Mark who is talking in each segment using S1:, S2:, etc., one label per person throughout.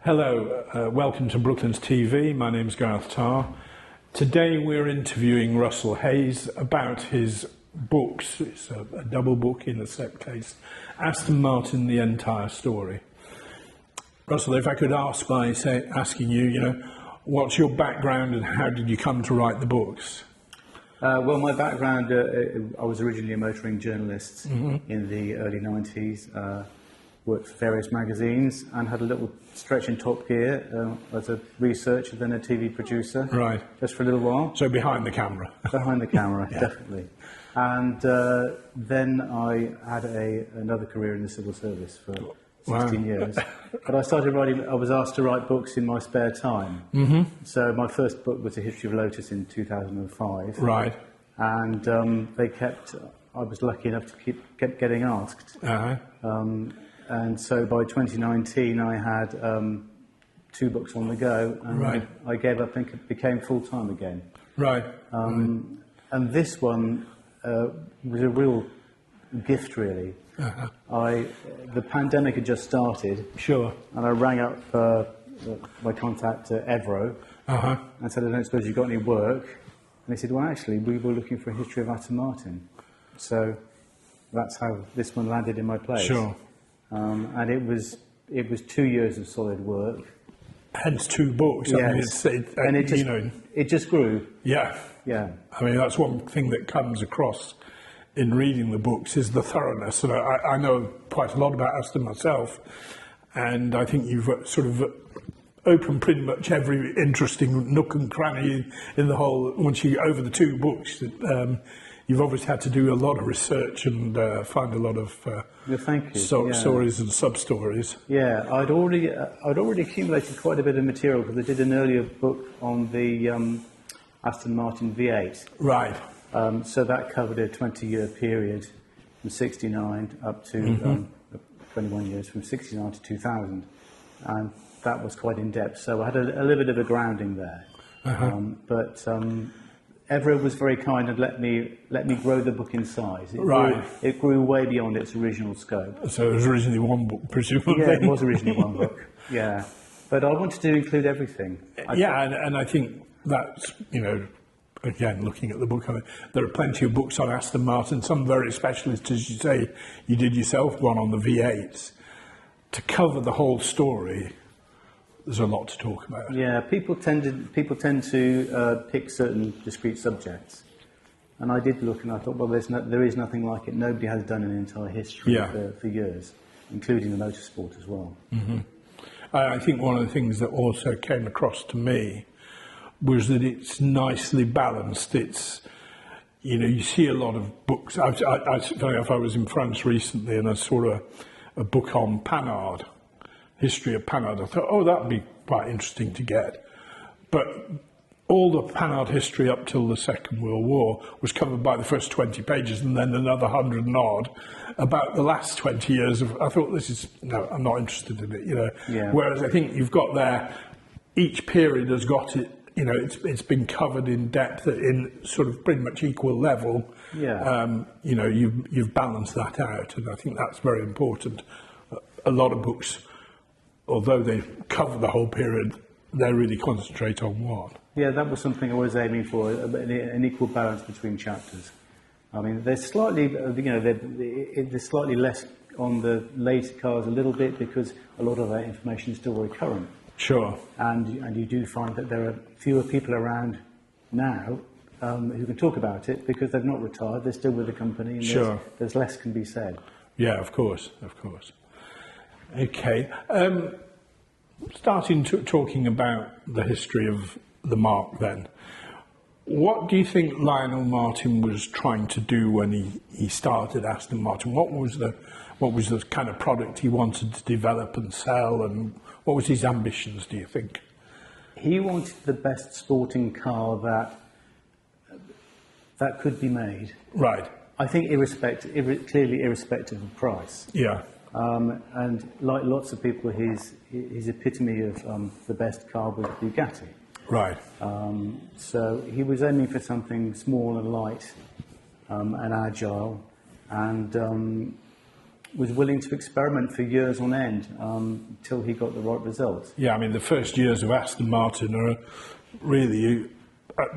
S1: Hello, welcome to Brooklands TV. My name's Gareth Tarr. Today we're interviewing Russell Hayes about his books. It's a double book in a set case. Aston Martin, the entire story. Russell, if I could ask by asking you, what's your background and how did you come to write the books?
S2: Well, my background, I was originally a motoring journalist in the early 90s. Worked for various magazines and had a little stretch in Top Gear as a researcher, then a TV producer.
S1: Right.
S2: Just for a little while.
S1: So behind the camera.
S2: Behind the camera,
S1: Yeah.
S2: Definitely. And then I had another career in the civil service for 16 years. But I started writing, I was asked to write books in my spare time. So my first book was A History of Lotus in 2005.
S1: Right.
S2: And I was lucky enough to keep getting asked. And so by 2019, I had 2 books on the go, and
S1: Right.
S2: I gave up and became full-time again.
S1: Right.
S2: And this one was a real gift, really. The pandemic had just started.
S1: Sure.
S2: And I rang up my contact at Evro and said, I don't suppose you've got any work? And they said, well, actually, we were looking for a history of Aston Martin. So that's how this one landed in my place.
S1: Sure.
S2: And it was 2 years of solid work.
S1: Hence 2 books.
S2: Yes.
S1: I mean,
S2: it just grew.
S1: Yeah.
S2: Yeah.
S1: I mean, that's one thing that comes across in reading the books is the thoroughness. And I know quite a lot about Aston myself, and I think you've sort of opened pretty much every interesting nook and cranny in the whole. Once you over the 2 books, you've obviously had to do a lot of research and find a lot of
S2: thank you.
S1: stories and sub-stories.
S2: Yeah, I'd already accumulated quite a bit of material because I did an earlier book on the Aston Martin V8.
S1: Right.
S2: So that covered a 20-year period from 69 up to 21 years, from 69 to 2000. And that was quite in-depth. So I had a little bit of a grounding there. But Evro was very kind and let me grow the book in size. It grew way beyond its original scope.
S1: So it was originally 1 book, presumably.
S2: Yeah, it was originally 1 book. Yeah, but I wanted to include everything.
S1: And I think that's again looking at the book, there are plenty of books on Aston Martin. Some very specialist, as you say, you did yourself one on the V8s. To cover the whole story, there's a lot to talk about.
S2: Yeah, people tend to pick certain discrete subjects, and I did look, and I thought, well, there is nothing like it. Nobody has done an entire history for years, including the motorsport as well.
S1: I think one of the things that also came across to me was that it's nicely balanced. It's you see a lot of books. Funny enough, I was in France recently, and I saw a book on Panhard. History of Panhard. I thought, oh, that'd be quite interesting to get. But all the Panhard history up till the Second World War was covered by the first 20 pages and then another 100 and odd about the last 20 years of, I thought no, I'm not interested in it,
S2: Yeah.
S1: Whereas I think you've got there, each period has got it, it's been covered in depth in sort of pretty much equal level.
S2: Yeah.
S1: You've balanced that out, and I think that's very important. A lot of books, although they cover the whole period, they really concentrate on one.
S2: Yeah, that was something I was aiming for, an equal balance between chapters. I mean, they're slightly, they're slightly less on the later cars a little bit because a lot of that information is still very current.
S1: Sure.
S2: And you do find that there are fewer people around now who can talk about it because they've not retired, they're still with the company, and there's less can be said.
S1: Yeah, of course. Okay. Talking about the history of the marque then, what do you think Lionel Martin was trying to do when he started Aston Martin? What was the kind of product he wanted to develop and sell, and what was his ambitions, do you think?
S2: He wanted the best sporting car that could be made.
S1: Right.
S2: I think clearly irrespective of price.
S1: Yeah.
S2: And like lots of people, his epitome of the best car was Bugatti.
S1: Right.
S2: So he was aiming for something small and light and agile, and was willing to experiment for years on end until he got the right result.
S1: Yeah, I mean, the first years of Aston Martin are really,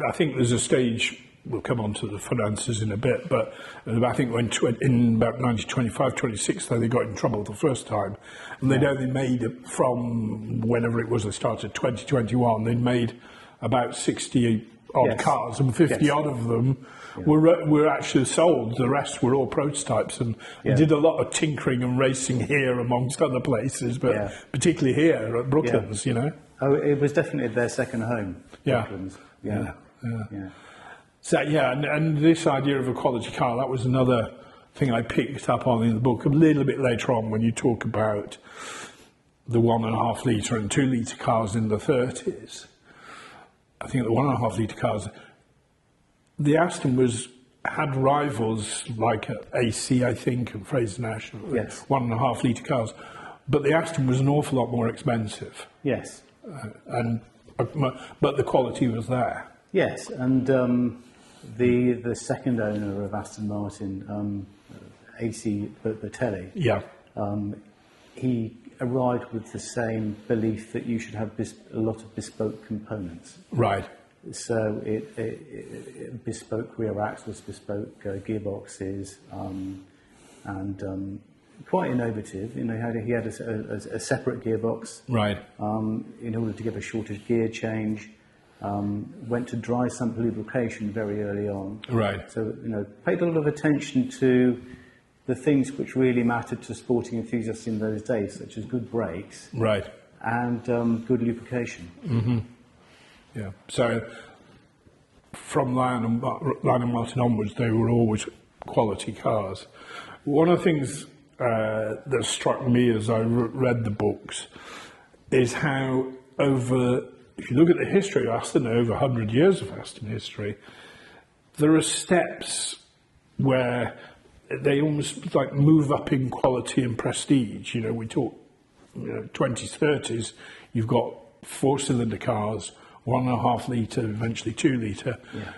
S1: I think there's a stage, we'll come on to the finances in a bit, but I think when in about 1925, 26, they got in trouble the first time, and they'd only made, from whenever it was they started, 2021, they'd made about 60 odd cars, and 50 odd of them were actually sold. The rest were all prototypes, and they did a lot of tinkering and racing here amongst other places, but particularly here at Brooklands, you know.
S2: Oh, it was definitely their second home, Brooklands.
S1: Yeah. So, and this idea of a quality car, that was another thing I picked up on in the book a little bit later on when you talk about the 1.5 litre and 2 litre cars in the 30s. I think the 1.5 litre cars, the Aston had rivals like AC, I think, and Fraser Nash, 1.5 litre cars, but the Aston was an awful lot more expensive.
S2: Yes.
S1: But the quality was there.
S2: Yes, and the second owner of Aston Martin, AC Bertelli, he arrived with the same belief that you should have a lot of bespoke components.
S1: Right.
S2: So it bespoke rear axles, bespoke gearboxes, and quite innovative. You know, he had a separate gearbox.
S1: Right.
S2: In order to give a shorter gear change. Went to dry sump lubrication very early on.
S1: Right.
S2: So, you know, paid a lot of attention to the things which really mattered to sporting enthusiasts in those days, such as good brakes.
S1: Right.
S2: And good lubrication.
S1: Mm-hmm. Yeah. So, from Lion and Martin onwards, they were always quality cars. One of the things that struck me as I read the books is how if you look at the history of Aston, over 100 years of Aston history, there are steps where they almost like move up in quality and prestige. You know, we talk 20s, 30s, you've got 4-cylinder cars, 1.5 litre, eventually 2 litre.
S2: Yeah.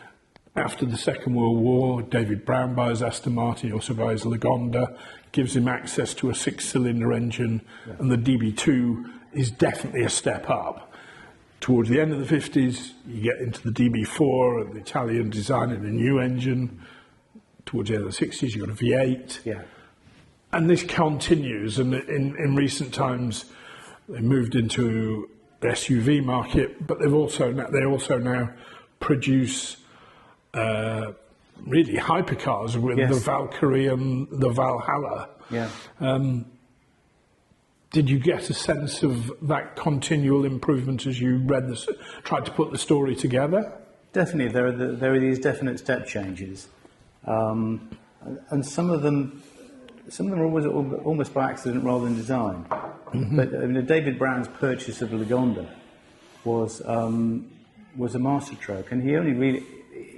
S1: After the Second World War, David Brown buys Aston Martin, he also buys Lagonda, gives him access to a 6-cylinder engine, and the DB2 is definitely a step up. Towards the end of the 50s, you get into the DB4, the Italian design and a new engine. Towards the end of the 60s, you've got a V8.
S2: Yeah.
S1: And this continues. And in recent times, they moved into the SUV market, but they also now produce really hypercars with the Valkyrie and the Valhalla.
S2: Yeah.
S1: Did you get a sense of that continual improvement as you tried to put the story together?
S2: Definitely, there are these definite step changes, and some of them are almost by accident rather than design. Mm-hmm. But I mean, David Brown's purchase of Lagonda was a masterstroke, and he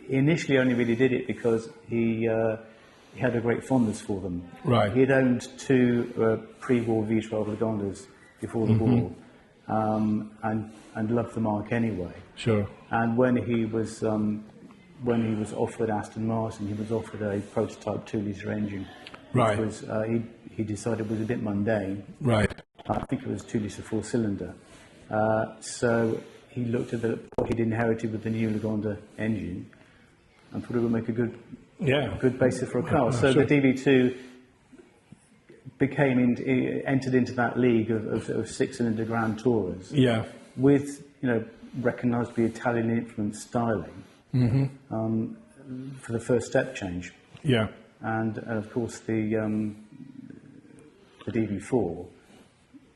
S2: initially only really did it because he had a great fondness for them.
S1: Right.
S2: He had owned 2 pre-war V12 Lagondas before the war, and loved the marque anyway.
S1: Sure.
S2: And when he was offered Aston Martin, he was offered a prototype 2-litre engine,
S1: right,
S2: which was he decided was a bit mundane.
S1: Right.
S2: I think it was 2-litre 4-cylinder. So he looked at what he'd inherited with the new Lagonda engine, and thought it would make a good basis for a car. So the DB2 entered into that league of 6-cylinder Grand Tourers. Yeah. With recognisably Italian influenced styling. Mm-hmm. For the first step change. Yeah. And of course the DB4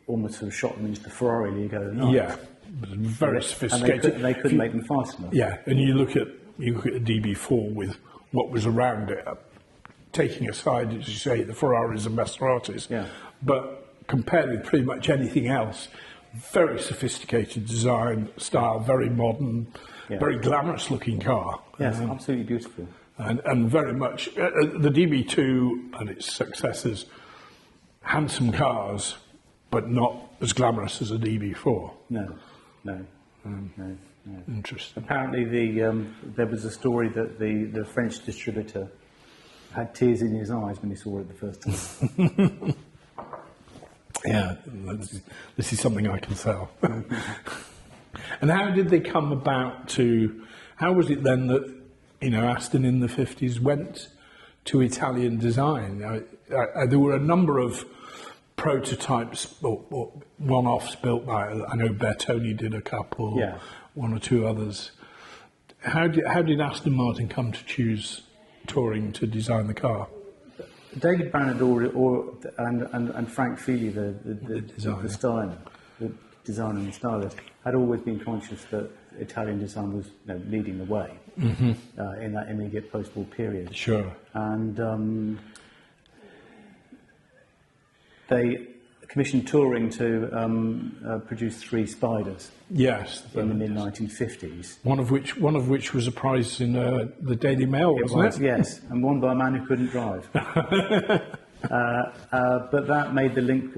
S2: almost sort of shot them into the Ferrari league overnight. Yeah. Very sophisticated. And they couldn't make them fast enough. Yeah. And you look at the DB4 with what was around it, taking aside, as you say, the Ferraris and Maseratis, but compared with pretty much anything else, very sophisticated design, style, very modern, very glamorous looking car. Yes, absolutely beautiful. And very much, the DB2 and its successors, handsome cars, but not as glamorous as a DB4. No. Interesting. Apparently, there was a story that the French distributor had tears in his eyes when he saw it the first time.
S1: Yeah, this is something I can sell. And how did they come about to? How was it then that Aston in the 50s went to Italian design? There were a number of prototypes or one-offs built by. I know Bertoni did a couple,
S2: Yeah.
S1: one or two others. How did Aston Martin come to choose Touring to design the car?
S2: David Brannard and Frank Feely, the designer and the stylist, had always been conscious that Italian design was leading the way in that immediate post-war period.
S1: Sure.
S2: And they commissioned Touring to produce 3 Spiders.
S1: Yes.
S2: In the mid-1950s.
S1: One of which was a prize in the Daily Mail, wasn't it?
S2: Yes, and won by a man who couldn't drive. But that made the link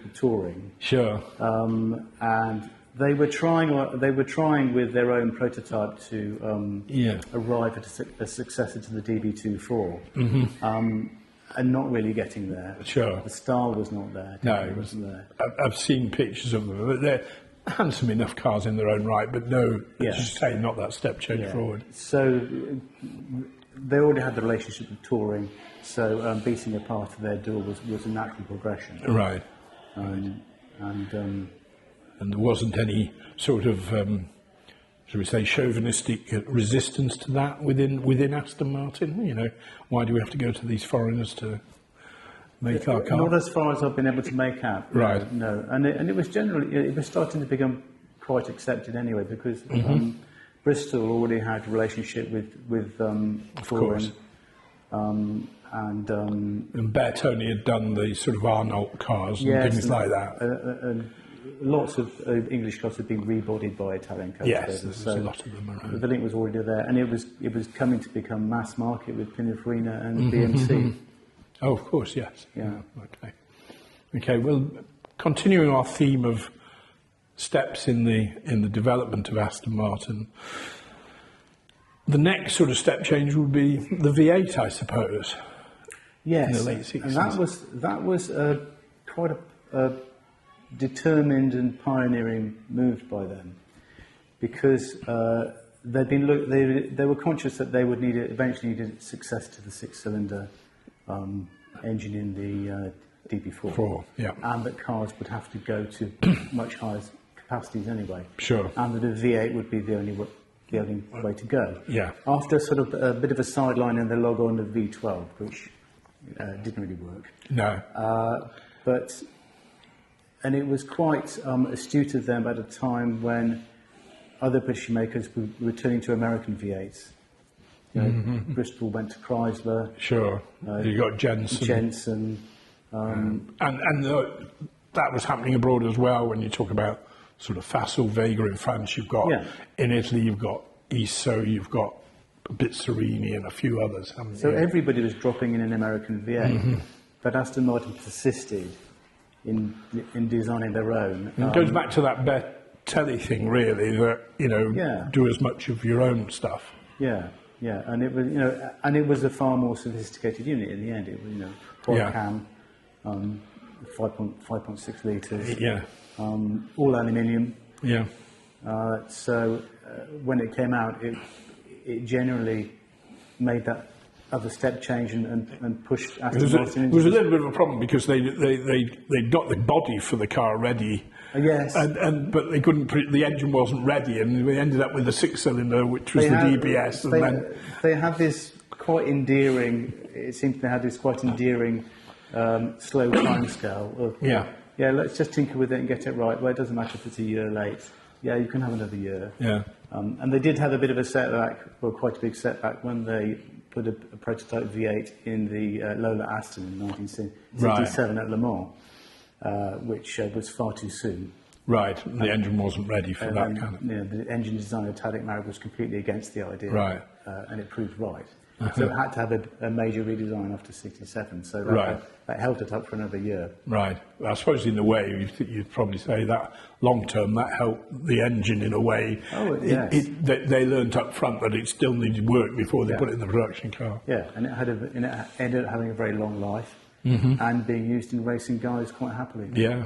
S2: with Touring.
S1: Sure.
S2: And they were trying with their own prototype to arrive at a successor to the DB24. And not really getting there.
S1: Sure.
S2: The style was not there.
S1: No,
S2: it wasn't there.
S1: I've seen pictures of them. But they're handsome enough cars in their own right, but no, as you say, not that step change forward.
S2: So they already had the relationship with Touring, so beating a path to their door was a natural progression.
S1: Right.
S2: And
S1: there wasn't any sort of, shall we say, chauvinistic resistance to that within Aston Martin? Why do we have to go to these foreigners to make our car?
S2: Not as far as I've been able to make out.
S1: Right.
S2: No. And it was it was starting to become quite accepted anyway, because Bristol already had a relationship with Touring. And
S1: Bertoni had done the sort of Arnold cars and things like that.
S2: Lots of English cars had been rebodied by Italian cars.
S1: Yes, there's a lot of them around.
S2: The link was already there, and it was coming to become mass market with Pininfarina and BMC.
S1: Oh, of course, yes.
S2: Yeah.
S1: Okay. Well, continuing our theme of steps in the development of Aston Martin, the next sort of step change would be the V8, I suppose.
S2: Yes,
S1: in the late 60s.
S2: And that was quite a determined and pioneering move by them, because they were conscious that they would eventually need a success to the 6-cylinder engine in the DB4, and that cars would have to go to much higher capacities anyway.
S1: Sure.
S2: And that a V8 would be the only way to go.
S1: Yeah.
S2: After sort of a bit of a sideline in the log on the V12, which didn't really work.
S1: No.
S2: And it was quite astute of them at a time when other British makers were returning to American V8s. Bristol went to Chrysler.
S1: Sure. You got Jensen.
S2: And
S1: that was happening abroad as well. When you talk about sort of Facile Vega in France, you've got in Italy, you've got ISO, you've got Bizzarini and a few others.
S2: So everybody was dropping in an American V8, but Aston Martin persisted in designing their own.
S1: It goes back to that Bertelli thing, really, that do as much of your own stuff.
S2: Yeah, and it was and it was a far more sophisticated unit in the end. It was quad cam, 5.6 litres.
S1: Yeah.
S2: All aluminium.
S1: Yeah.
S2: So when it came out, it generally made that other step change and pushed Aston Martin into...
S1: It was a little bit of a problem because they got the body for the car ready.
S2: Yes.
S1: But they couldn't the engine wasn't ready, and they ended up with a 6-cylinder, which was the DBS.
S2: They had this quite endearing... It seems they had this quite endearing slow timescale of... Yeah, let's just tinker with it and get it right. Well, it doesn't matter if it's a year late. Yeah, you can have another year.
S1: Yeah.
S2: And they did have a bit of a setback, well, quite a big setback, when they put a prototype V8 in the Lola Aston in 1967 at Le Mans, which was far too soon.
S1: Right, the engine wasn't ready for that kind of...
S2: The engine designer, Tadek Marek, was completely against the idea.
S1: Right.
S2: And it proved right. So it had to have a major redesign after 67. So that held it up for another year.
S1: Right. I suppose in a way you'd probably say that long term that helped the engine in a way.
S2: Oh, yes.
S1: They learnt up front that it still needed work before they put it in the production car.
S2: Yeah, and it ended up having a very long life and being used in racing guys quite happily.
S1: Yeah.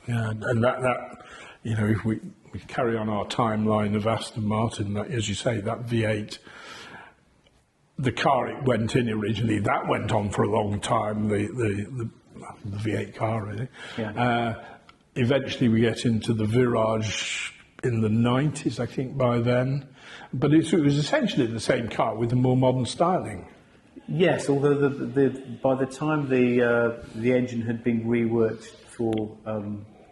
S1: And that if we carry on our timeline of Aston Martin, that, as you say, that V8, the car it went in originally, that went on for a long time, the V8 car, really.
S2: Yeah.
S1: Eventually we get into the Virage in the 90s, I think, by then. But it was essentially the same car with a more modern styling.
S2: Yes, although by the time the engine had been reworked for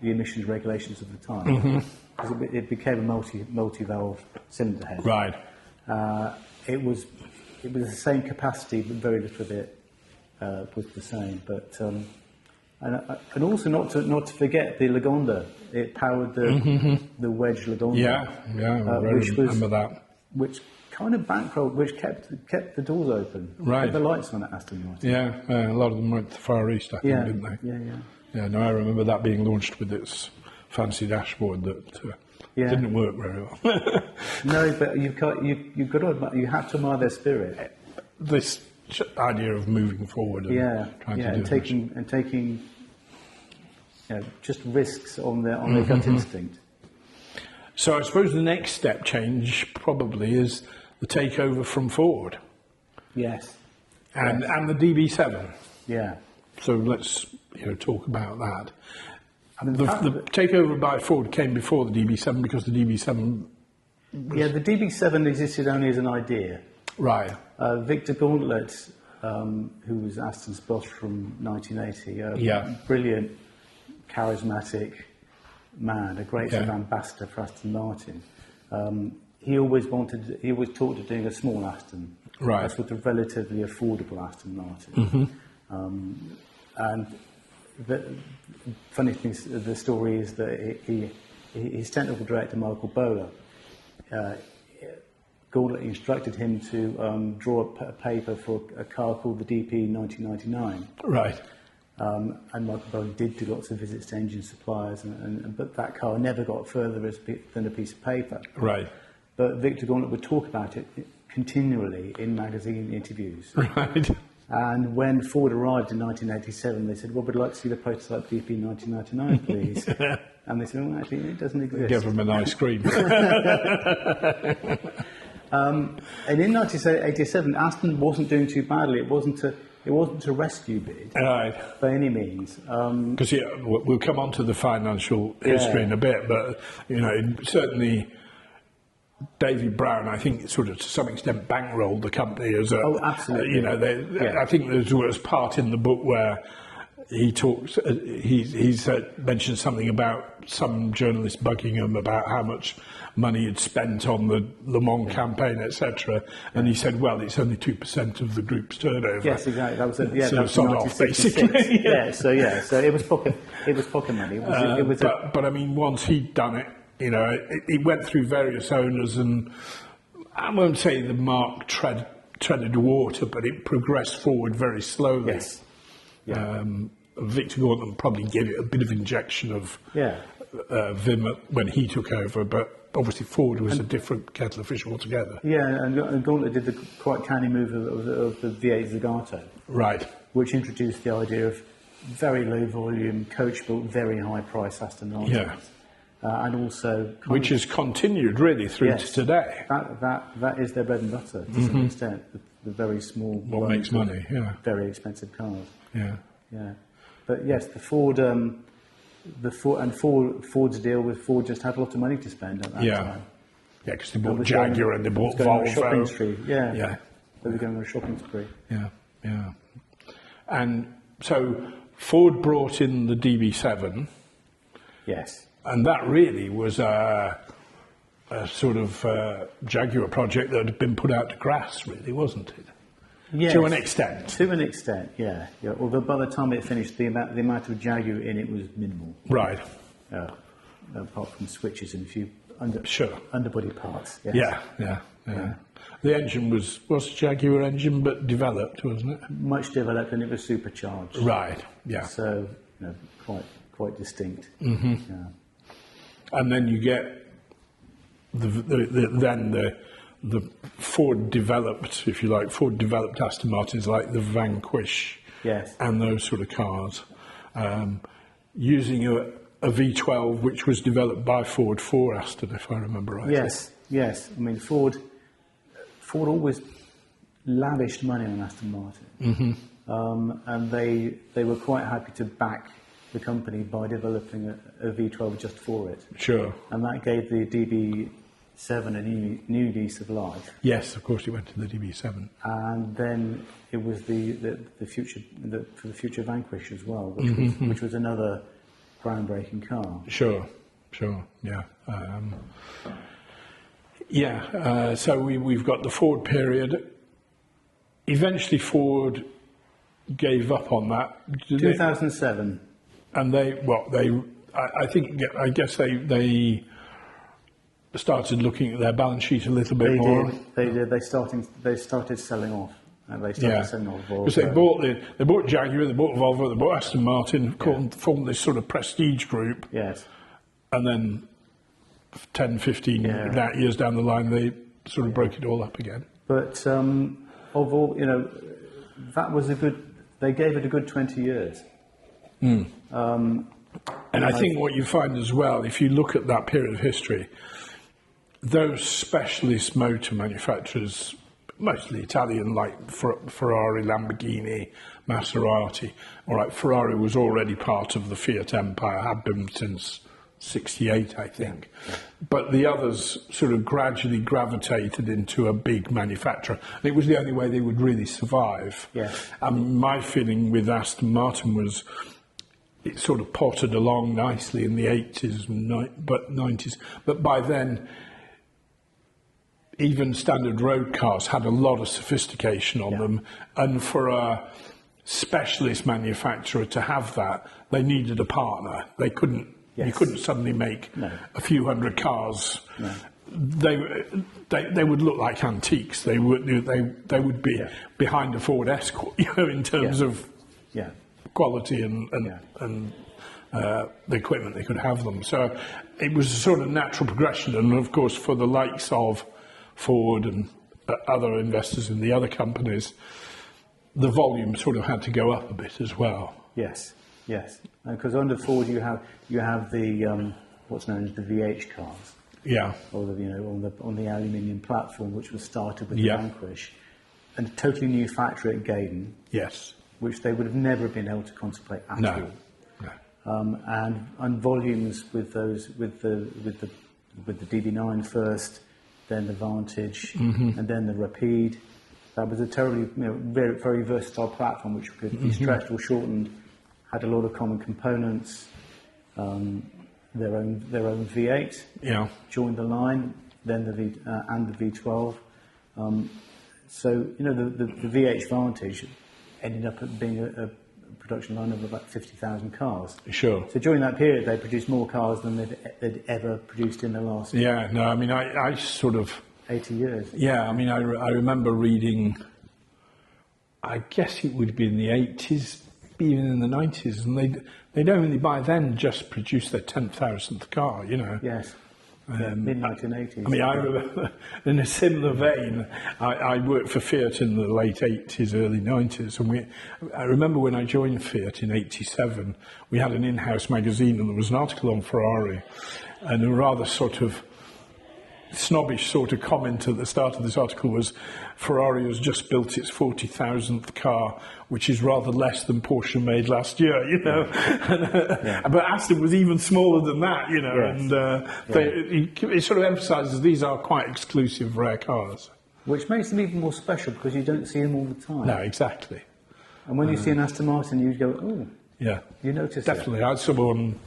S2: the emissions regulations of the time, because it became a multi-valve cylinder head.
S1: Right.
S2: It was the same capacity, but very little of it was the same. But and also not to forget the Lagonda. It powered the wedge Lagonda.
S1: Yeah, I remember that.
S2: Which kind of bankrolled, which kept the doors open,
S1: right?
S2: Kept the lights on at Aston Martin.
S1: Yeah, a lot of them went to the Far East, I think, didn't they?
S2: Yeah.
S1: No, I remember that being launched with its fancy dashboard that didn't work very well.
S2: No, but you have to admire their spirit.
S1: This idea of moving forward and trying to do
S2: taking just risks on their gut instinct.
S1: So I suppose the next step change probably is the takeover from Ford.
S2: Yes.
S1: And the DB7.
S2: Yeah.
S1: So let's talk about that. I mean, the takeover by Ford came before the DB7 because the DB7
S2: the DB7 existed only as an idea.
S1: Right.
S2: Victor Gauntlet, who was Aston's boss from 1980, brilliant, charismatic man, a great sort of ambassador for Aston Martin. He always talked of doing a small Aston,
S1: right?
S2: A sort of relatively affordable Aston Martin. And the funny thing, the story is that his technical director Michael Bowler, Gauntlet instructed him to draw a paper for a car called the DP 1999.
S1: Right.
S2: And Michael Bowler did do lots of visits to engine suppliers, but that car never got further than a piece of paper.
S1: Right.
S2: But Victor Gauntlet would talk about it continually in magazine interviews.
S1: Right.
S2: And when Ford arrived in 1987, they said, well, we'd like to see the prototype DP 1999, please. And they said, well, actually, it doesn't exist.
S1: Give them an ice cream.
S2: And in 1987, Aston wasn't doing too badly. It wasn't a rescue bid,
S1: right,
S2: by any means.
S1: Because we'll come on to the financial history in a bit, but certainly David Brown, I think, sort of to some extent bankrolled the company as a.
S2: Oh, absolutely.
S1: I think there was part in the book where he talks. He's mentioned something about some journalist bugging him about how much money he'd spent on the Le Mans campaign, etc. And he said, "Well, it's only 2% of the group's turnover."
S2: Yes, exactly. That was
S1: that was off, basically.
S2: So it was pocket. It was pocket money.
S1: But I mean, once he'd done it, it went through various owners, and I won't say the mark treaded water, but it progressed forward very slowly.
S2: Yes. Yeah.
S1: Victor Gauntlet probably gave it a bit of injection of vim when he took over, but obviously Ford was a different kettle of fish altogether.
S2: Yeah, and Gauntlet did the quite canny move of the V8 Zagato.
S1: Right.
S2: Which introduced the idea of very low volume, coach built, very high price Aston Martin.
S1: Yeah.
S2: And also...
S1: Which has continued really through to today.
S2: That is their bread and butter to some extent, the very small...
S1: What makes money,
S2: very expensive cars.
S1: Yeah.
S2: Yeah. But yes, Ford's deal with Ford just had a lot of money to spend at that time.
S1: Yeah, because they bought Jaguar and they bought Volvo.
S2: Shopping spree.
S1: Yeah.
S2: They were going on a shopping spree.
S1: Yeah. And so Ford brought in the DB7.
S2: Yes.
S1: And that really was a sort of Jaguar project that had been put out to grass, really, wasn't it?
S2: Yes.
S1: To an extent.
S2: To an extent, yeah. Although by the time it finished, the amount of Jaguar in it was minimal.
S1: Right.
S2: Apart from switches and a few underbody parts. Yes.
S1: Yeah. yeah. The engine was a Jaguar engine, but developed, wasn't it?
S2: Much developed, and it was supercharged.
S1: Right. Yeah.
S2: So, quite distinct.
S1: Mm-hmm.
S2: Yeah.
S1: And then you get the Ford developed, if you like, Ford developed Aston Martins like the Vanquish.
S2: Yes.
S1: And those sort of cars, using a V12 which was developed by Ford for Aston, if I remember right.
S2: Yes. I mean, Ford always lavished money on Aston Martin, and they were quite happy to back the company by developing a V12 just for it.
S1: Sure.
S2: And that gave the DB7 a new lease of life.
S1: Yes, of course, it went to the DB7.
S2: And then it was the future Vanquish as well, which was another groundbreaking car.
S1: Sure, yeah. So we've got the Ford period. Eventually, Ford gave up on that.
S2: 2007.
S1: And I guess they started looking at their balance sheet a little bit more.
S2: They did. They started selling off. They started selling off Volvo.
S1: Because they bought Jaguar, they bought Volvo, they bought Aston Martin, formed this sort of prestige group.
S2: Yes.
S1: And then 10, 15 years down the line, they sort of broke it all up again.
S2: But of all, that was they gave it a good 20 years.
S1: And I think what you find as well, if you look at that period of history, those specialist motor manufacturers, mostly Italian, like Ferrari, Lamborghini, Maserati, all right, Ferrari was already part of the Fiat empire, had been since 68, I think. Yeah. But the others sort of gradually gravitated into a big manufacturer. And it was the only way they would really survive.
S2: Yes.
S1: My feeling with Aston Martin was it sort of pottered along nicely in the 80s, but 90s. But by then, even standard road cars had a lot of sophistication on them. And for a specialist manufacturer to have that, they needed a partner. They couldn't. Yes. You couldn't suddenly make a few hundred cars. No. They would look like antiques. They would be behind a Ford Escort, in terms of quality and the equipment they could have them. So it was a sort of natural progression. And of course, for the likes of Ford and other investors in the other companies, the volume sort of had to go up a bit as well.
S2: Yes. Because under Ford you have the what's known as the VH cars.
S1: Yeah.
S2: Or on the aluminium platform, which was started with the Vanquish, and a totally new factory at Gaydon.
S1: Yes.
S2: Which they would have never been able to contemplate at all. No. And volumes with the DB9 first, then the Vantage, and then the Rapide. That was a terribly very, very versatile platform which could be stretched or shortened. Had a lot of common components. Their own V8 joined the line, then the V12. So the VH Vantage ended up being a production line of about 50,000 cars.
S1: Sure.
S2: So during that period, they produced more cars than they'd ever produced in the last.
S1: Yeah. No. I mean, I sort of
S2: 80 years.
S1: Yeah. I mean, I remember reading. I guess it would be in the 80s. Even in the 90s, and they'd only by then just produced their 10,000th car,
S2: Yes. Mid-1980s.
S1: I mean, I remember, in a similar vein, I worked for Fiat in the late 80s, early 90s, and I remember when I joined Fiat in 87, we had an in-house magazine, and there was an article on Ferrari, and a rather sort of snobbish sort of comment at the start of this article was Ferrari has just built its 40,000th car, which is rather less than Porsche made last year, But Aston was even smaller than that, and it sort of emphasises these are quite exclusive, rare cars.
S2: Which makes them even more special because you don't see them all the time.
S1: No, exactly.
S2: And when you see an Aston Martin, you go, oh,
S1: yeah,
S2: you notice
S1: definitely.
S2: It.
S1: I saw one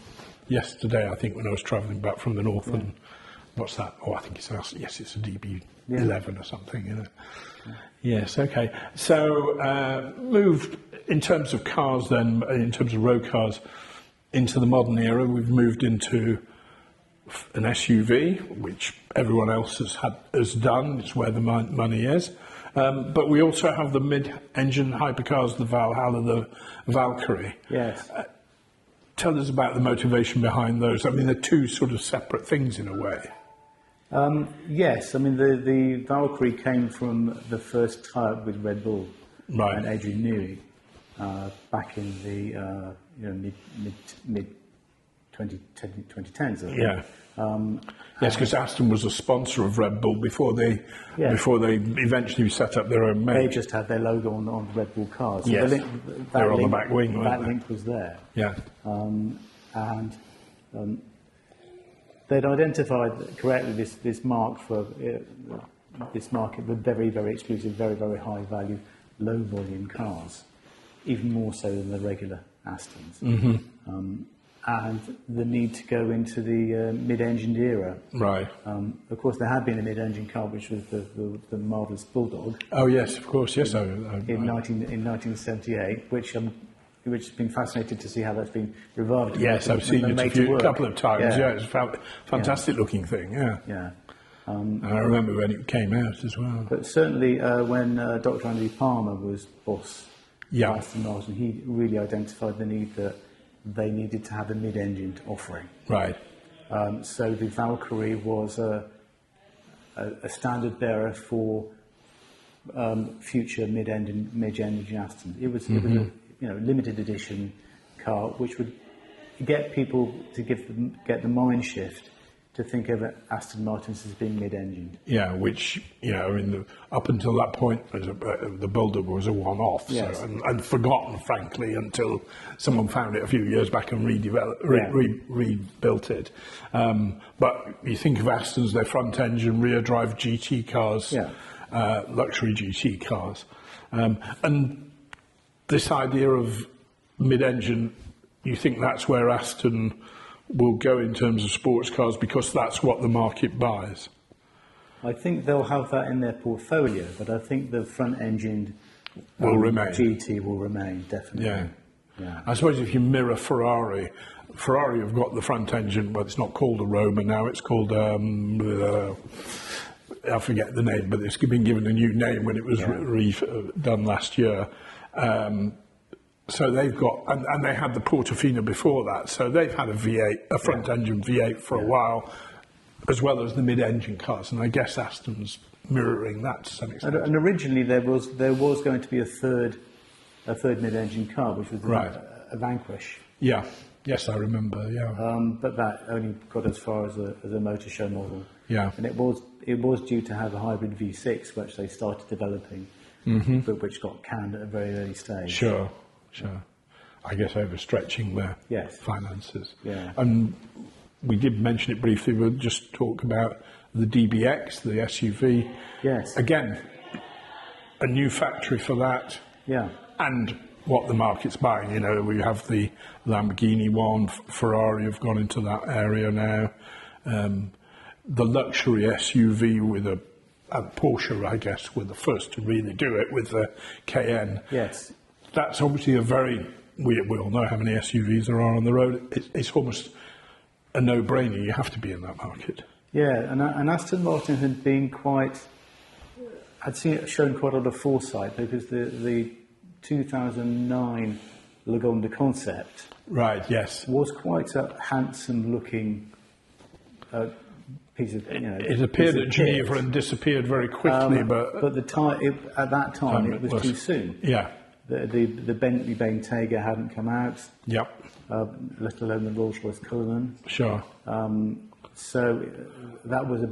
S1: yesterday, I think, when I was travelling back from the north and what's that? Oh, I think it's it's a DB11 or something, Yes, okay. So moved in terms of cars then, in terms of road cars, into the modern era. We've moved into an SUV, which everyone else has done. It's where the money is. But we also have the mid-engine hypercars, the Valhalla, the Valkyrie.
S2: Yes.
S1: Tell us about the motivation behind those. I mean, they're two sort of separate things in a way.
S2: Yes, I mean, the Valkyrie came from the first tie-up with Red Bull and Adrian Newey back in the mid 2010s.
S1: Yeah. Yes, because Aston was a sponsor of Red Bull before they eventually set up their own make.
S2: They just had their logo on the Red Bull cars. So
S1: yes, they were on the back wing.
S2: That link was there.
S1: Yeah.
S2: And they'd identified correctly this mark for this market with very, very exclusive, very, very high value, low volume cars, even more so than the regular Astons. Mm-hmm. And the need to go into the mid-engined era.
S1: Right.
S2: Of course, there had been a mid-engine car, which was the marvellous Bulldog.
S1: Oh yes, of course, yes.
S2: In 1978, which has been fascinated to see how that's been revived.
S1: Yes, I've seen it a couple of times. Yeah, it's a fantastic looking thing. Yeah.
S2: Yeah.
S1: And I remember when it came out as well.
S2: But certainly, when Dr. Andy Palmer was boss of Aston Martin, he really identified the need that they needed to have a mid-engined offering.
S1: Right.
S2: So the Valkyrie was a standard bearer for future mid-engine Aston. It was a limited edition car, which would get people to get the mind shift to think of Aston Martins as being mid-engined.
S1: Yeah, which, up until that point, the Bulldog was a one-off,
S2: yes.
S1: and forgotten, frankly, until someone found it a few years back and rebuilt it. But you think of Astons, they're front-engine, rear-drive GT cars, luxury GT cars. And this idea of mid-engine, you think that's where Aston will go in terms of sports cars because that's what the market buys?
S2: I think they'll have that in their portfolio, but I think the front-engined
S1: will remain.
S2: GT will remain, definitely.
S1: Yeah. I suppose if you mirror Ferrari have got the front engine, but it's not called a Roma now, it's called, I forget the name, but it's been given a new name when it was done last year. So they've got, and they had the Portofino before that, so they've had a V8, a front-engine V8 for a while, as well as the mid-engine cars, and I guess Aston's mirroring that to some extent.
S2: And originally there was going to be a third mid-engine car, which was a Vanquish.
S1: Yeah, yes, I remember. Yeah.
S2: But that only got as far as a motor show model.
S1: Yeah.
S2: And it was due to have a hybrid V6, which they started developing, but which got canned at a very early stage.
S1: Sure. I guess overstretching their finances.
S2: Yeah.
S1: And we did mention it briefly, we'll just talk about the DBX, the SUV.
S2: Yes.
S1: Again, a new factory for that.
S2: Yeah.
S1: And what the market's buying. We have the Lamborghini one, Ferrari have gone into that area now. The luxury SUV with a Porsche, I guess, were the first to really do it with the Cayenne.
S2: Yes.
S1: That's obviously we all know how many SUVs there are on the road. It's almost a no-brainer. You have to be in that market. Yeah,
S2: and Aston Martin had shown quite a lot of foresight because the 2009 Lagonda concept,
S1: right? Yes,
S2: was quite a handsome-looking piece of.
S1: It appeared at Geneva and disappeared very quickly, but
S2: at that time it was too soon.
S1: Yeah.
S2: The Bentley Bentayga hadn't come out.
S1: Yep.
S2: Let alone the Rolls-Royce Cullinan.
S1: Sure.
S2: So that was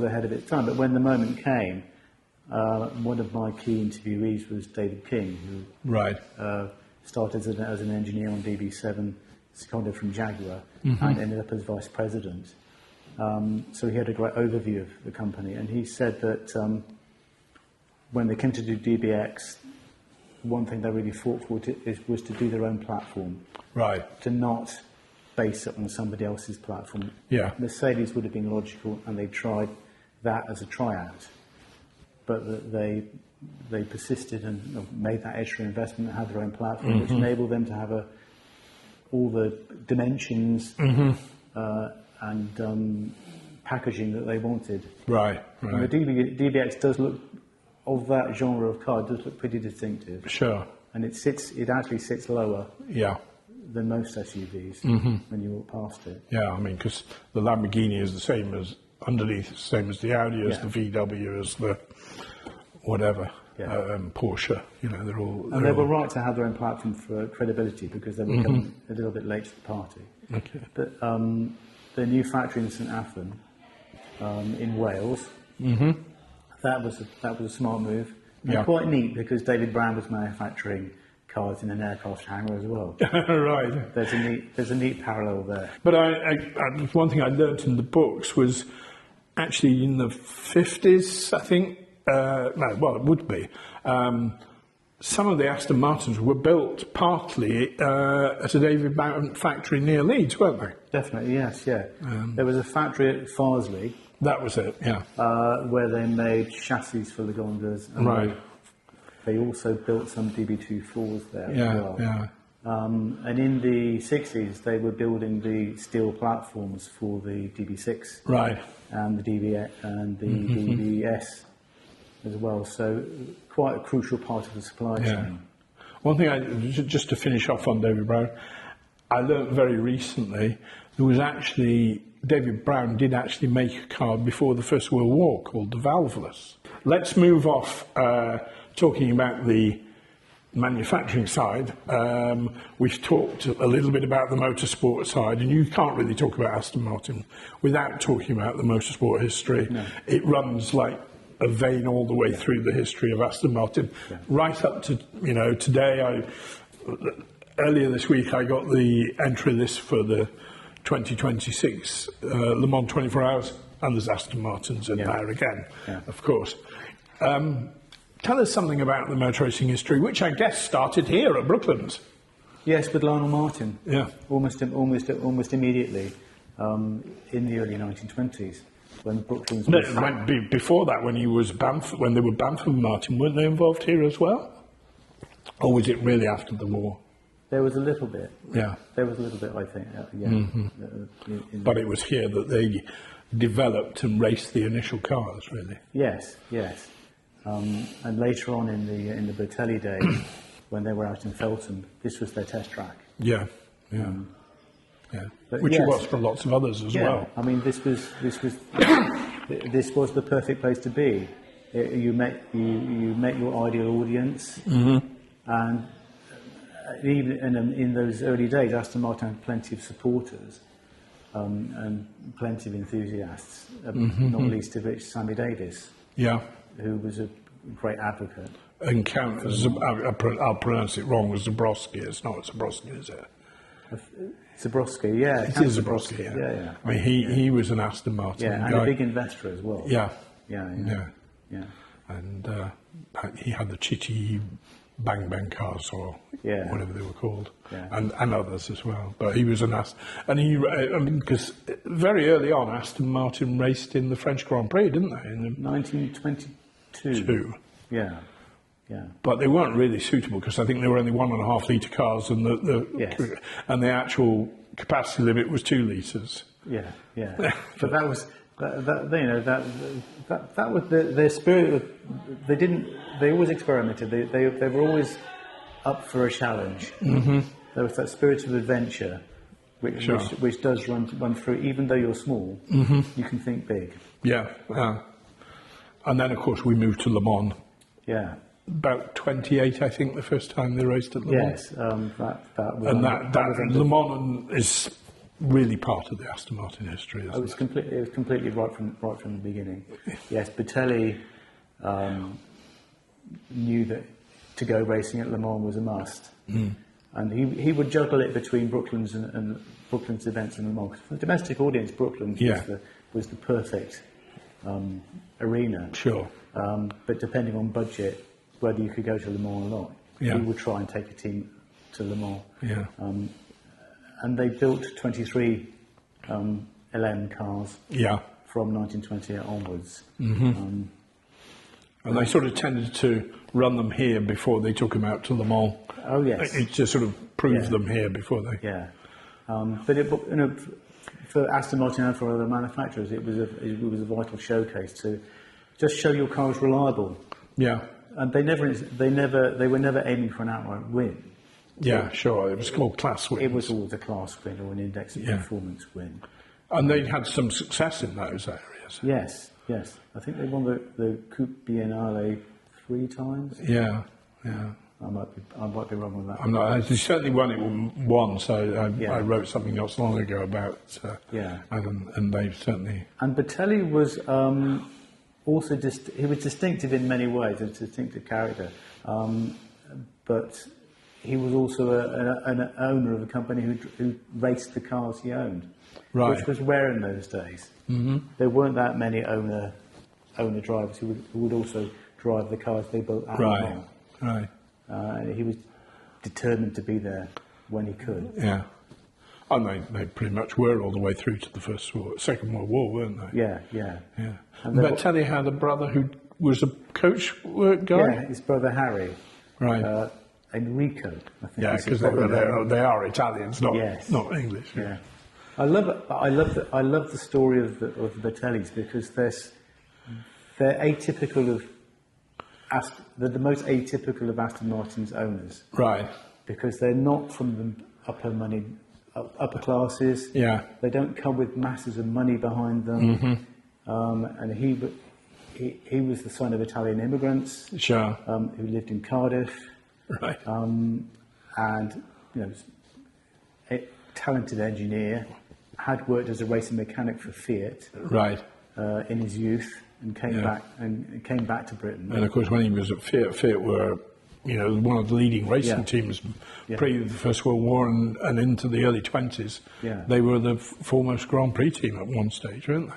S2: ahead of its time. But when the moment came, one of my key interviewees was David King, who started as an engineer on DB7, seconded from Jaguar, and ended up as vice president. So he had a great overview of the company, and he said that when they came to do DBX, one thing they really fought for was to do their own platform.
S1: Right.
S2: To not base it on somebody else's platform.
S1: Yeah.
S2: Mercedes would have been logical, and they tried that as a tryout. But they persisted and made that extra investment and had their own platform, which enabled them to have all the dimensions packaging that they wanted.
S1: Right,
S2: And the DBX does look, of that genre of car, does look pretty distinctive.
S1: Sure.
S2: And it actually sits lower than most SUVs when you walk past it.
S1: Yeah, I mean, because the Lamborghini is the same as underneath, the same as the Audi, as the VW, as the whatever, Porsche. You know, they're all.
S2: And they were right to have their own platform for credibility because they were coming a little bit late to the party.
S1: Okay.
S2: But the new factory in St Athan in Wales, that was a smart move. And quite neat because David Brown was manufacturing cars in an aircraft hangar as well.
S1: Right.
S2: There's a neat parallel there.
S1: But one thing I learnt in the books was actually in the 50s, I think. It would be. Some of the Aston Martins were built partly at a David Brown factory near Leeds, weren't they?
S2: Definitely, yes, yeah. There was a factory at Farsley.
S1: That was it, yeah.
S2: Where they made chassis for the gondolas. And they also built some DB24s there as well.
S1: Yeah.
S2: And in the 60s, they were building the steel platforms for the DB6.
S1: Right.
S2: And the DBS and the DBS as well. So quite a crucial part of the supply chain.
S1: One thing, just to finish off on David Brown, I learnt very recently there was actually, David Brown did actually make a car before the First World War called the Valveless. Let's move off talking about the manufacturing side. We've talked a little bit about the motorsport side, and you can't really talk about Aston Martin without talking about the motorsport history.
S2: No.
S1: It runs like a vein all the way through the history of Aston Martin, right up to, today. Earlier this week I got the entry list for the 2026 Le Mans 24 Hours, and there's Aston Martins in there again, of course. Tell us something about the motor racing history, which I guess started here at Brooklands.
S2: Yes, with Lionel Martin.
S1: Yeah.
S2: Almost immediately in the early 1920s. When Brooklands was...
S1: Before that, when they were Bamford Martin, weren't they involved here as well? Or was it really after the war?
S2: There was a little bit.
S1: Yeah.
S2: There was a little bit, I think,
S1: But it was here that they developed and raced the initial cars, really.
S2: Yes. And later on in the Bertelli days, when they were out in Feltham, this was their test track.
S1: Yeah. Which it was for lots of others as well.
S2: I mean, this was the perfect place to be. You met your ideal audience, and even in those early days, Aston Martin had plenty of supporters and plenty of enthusiasts. Not least of which Sammy Davis. Yeah. Who was a great advocate.
S1: And Count, I'll pronounce it wrong, was Zabrowski. It's not Zabrowski, is it?
S2: Zabrowski, yeah.
S1: It is Zabrowski, yeah. I mean, he was an Aston Martin
S2: and
S1: guy.
S2: a big investor as well.
S1: Yeah.
S2: And
S1: he had the Chitty Bang cars, or whatever they were called, and others as well. But he was an Aston, and because very early on, Aston Martin raced in the French Grand Prix, didn't they? In
S2: 1922. Yeah.
S1: But they weren't really suitable because I think they were only 1.5 litre cars, and the actual capacity limit was 2 litres.
S2: Yeah. But that was that was their spirit. They always experimented. They were always up for a challenge. There was that spirit of adventure, which does run through. Even though you're small, you can think big.
S1: Yeah. And then of course we moved to Le Mans.
S2: Yeah.
S1: About 28, I think, the first time they raced at Le Mans.
S2: Yes, that was.
S1: And Le Mans is really part of the Aston Martin history, isn't it?
S2: It was completely right from the beginning. Yes, Bertelli knew that to go racing at Le Mans was a must, and he would juggle it between Brooklands and Brooklands events and Le Mans. For the domestic audience, Brooklands was the perfect arena.
S1: Sure.
S2: But depending on budget, whether you could go to Le Mans or not, he would try and take a team to Le Mans.
S1: Yeah.
S2: And they built 23 LM cars from 1928 onwards.
S1: And they sort of tended to run them here before they took them out to Le Mans.
S2: Oh, yes.
S1: It just sort of proved them here before they...
S2: Yeah. But for Aston Martin and for other manufacturers, it was a vital showcase to just show your car was reliable.
S1: Yeah.
S2: And they were never aiming for an outright win.
S1: Yeah, sure. It was called class wins.
S2: It was always a class win or an index of performance win.
S1: And they'd had some success in those areas.
S2: Yes. I think they won the Coupe Biennale 3 times.
S1: Yeah.
S2: I might be wrong with that.
S1: I'm not. They certainly won it once. So I wrote something not so long ago about. And they've certainly.
S2: And Bertelli was also he was distinctive in many ways, a distinctive character, but he was also an owner of a company who raced the cars he owned, which was rare in those days. Mm-hmm. There weren't that many owner drivers who would also drive the cars they built at home.
S1: Right.
S2: He was determined to be there when he could.
S1: Yeah. And they pretty much were all the way through to the Second World War, weren't they?
S2: Yeah.
S1: And Bertelli had a brother who was a coach work guy?
S2: Yeah, his brother Harry.
S1: Right.
S2: Enrico, I think.
S1: Yeah, because they are Italians, not English.
S2: Yeah. I love the story of the Bertellis because they're atypical of they're the most atypical of Aston Martin's owners.
S1: Right.
S2: Because they're not from the upper classes.
S1: Yeah.
S2: They don't come with masses of money behind them. Mm-hmm. And he was the son of Italian immigrants.
S1: Sure.
S2: Who lived in Cardiff.
S1: Right.
S2: And a talented engineer, had worked as a racing mechanic for Fiat.
S1: Right.
S2: In his youth. And came back to Britain.
S1: And of course, when he was at Fiat were, one of the leading racing teams pre the First World War and into the early 20s. Yeah. They were the foremost Grand Prix team at one stage, weren't they?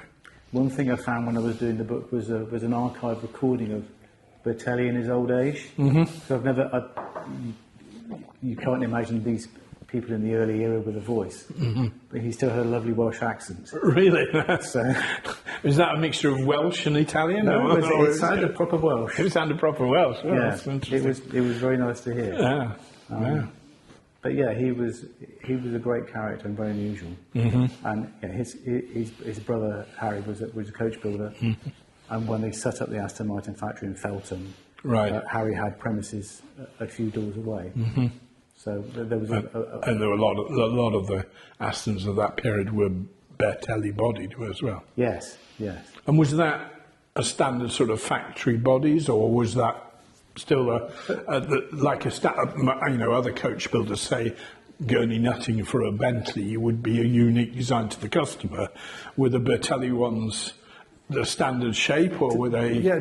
S2: One thing I found when I was doing the book was an archive recording of Bertelli in his old age. Mm-hmm. So you can't imagine these people in the early era with a voice, but he still had a lovely Welsh accent.
S1: Really?
S2: So,
S1: is that a mixture of Welsh and Italian?
S2: No, it sounded proper Welsh.
S1: It sounded proper Welsh. Oh,
S2: yeah, it was very nice to hear.
S1: Yeah.
S2: But yeah, he was a great character and very unusual. Mm-hmm. And his brother Harry was a coach builder, and when they set up the Aston Martin factory in Feltham, Harry had premises a few doors away. Mm-hmm. So there was
S1: and there were a lot of the Astons of that period were Bertelli bodied as well.
S2: Yes.
S1: And was that a standard sort of factory bodies, or was that still like other coach builders say, Gurney nutting for a Bentley would be a unique design to the customer? Were the Bertelli ones the standard shape, or were they?
S2: Yeah,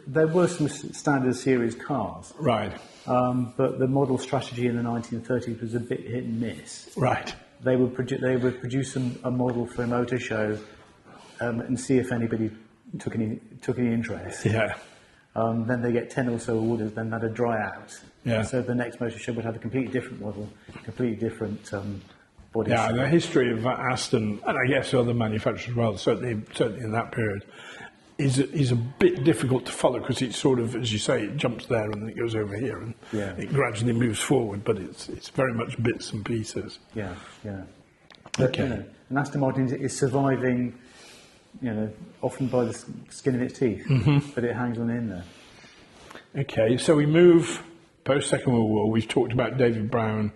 S2: there were some standard series cars.
S1: Right.
S2: But the model strategy in the 1930s was a bit hit and miss.
S1: Right.
S2: They would produce a model for a motor show and see if anybody took any interest.
S1: Yeah.
S2: Then they get 10 or so orders, then that'd dry out.
S1: Yeah.
S2: So the next motor show would have a completely different model, completely different body.
S1: Yeah,
S2: shape.
S1: the history of Aston, and I guess other manufacturers as well, certainly in that period, is a bit difficult to follow because it's sort of, as you say, it jumps there and then it goes over here and it gradually moves forward, but it's very much bits and pieces.
S2: Yeah. But, and Aston Martin is surviving, often by the skin of its teeth, but it hangs on in there.
S1: Okay, so we move post-Second World War. We've talked about David Brown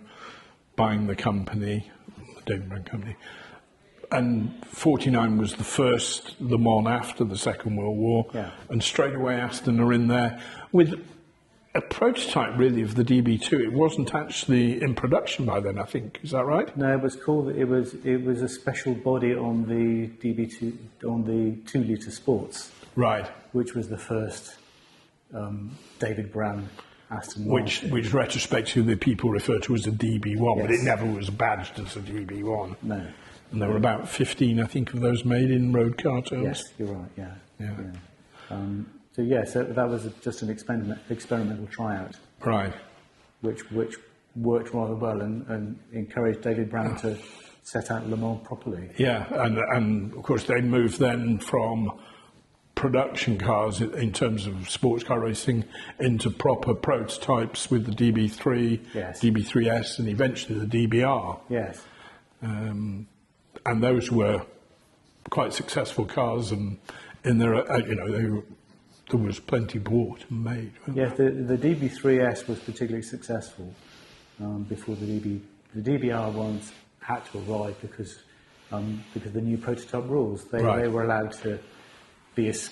S1: buying the company, the David Brown Company. And 49 was the first Le Mans after the Second World War. Yeah. And straight away Aston are in there with a prototype really of the DB2. It wasn't actually in production by then, I think. Is that right?
S2: No, it was a special body on the DB2, on the 2-litre Sports.
S1: Right.
S2: Which was the first David Brown Aston Martin.
S1: Which retrospectively people refer to as a DB1, but it never was badged as a DB1.
S2: No.
S1: And there were about 15, I think, of those made in road car terms.
S2: Yes, you're right, yeah. So that was just an experimental tryout.
S1: Right.
S2: Which worked rather well and encouraged David Brown to set out Le Mans properly.
S1: Yeah, and of course they moved then from production cars in terms of sports car racing into proper prototypes with the DB3, DB3S, and eventually the DBR.
S2: Yes.
S1: and those were quite successful cars, and in there, there was plenty bought and made.
S2: Yes, the DB3S was particularly successful before the DBR ones had to arrive because of the new prototype rules. They were allowed to be as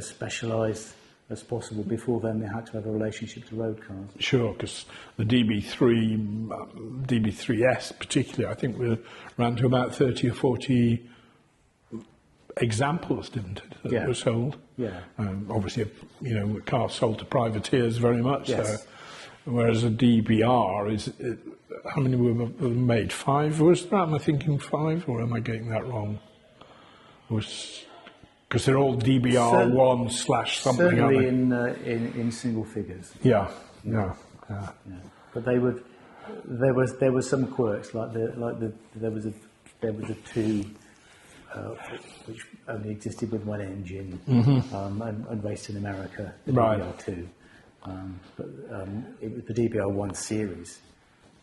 S2: specialised as possible. Before then, they had to have a relationship to road cars.
S1: Sure, because the DB3S particularly, I think, ran to about 30 or 40 examples, didn't it, that were sold?
S2: Yeah.
S1: Obviously, cars sold to privateers very much.
S2: Yes.
S1: So, whereas a DBR how many were made? 5? Was that? Am I thinking 5, or am I getting that wrong? Because they're all DBR1 / something.
S2: Certainly in single figures.
S1: Yeah.
S2: But there was some quirks there was a 2 which only existed with one engine and raced in America, the DBR2. But the DBR1 series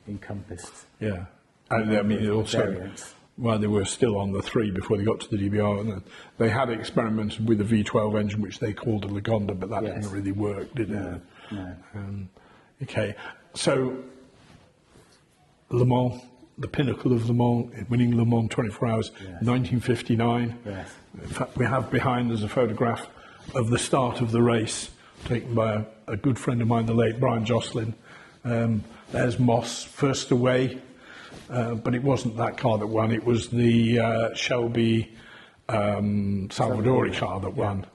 S2: encompassed.
S1: Yeah, and I mean also.
S2: Variants.
S1: Well, they were still on the 3 before they got to the DBR, and they had experimented with the V12 engine, which they called a Lagonda, but that didn't really work, did it?
S2: No.
S1: Okay, so Le Mans, the pinnacle of Le Mans, winning Le Mans 24 hours, 1959.
S2: Yes.
S1: In fact, we have behind us a photograph of the start of the race, taken by a good friend of mine, the late Brian Jocelyn. There's Moss first away. But it wasn't that car that won, it was the Shelby Salvadori car that won.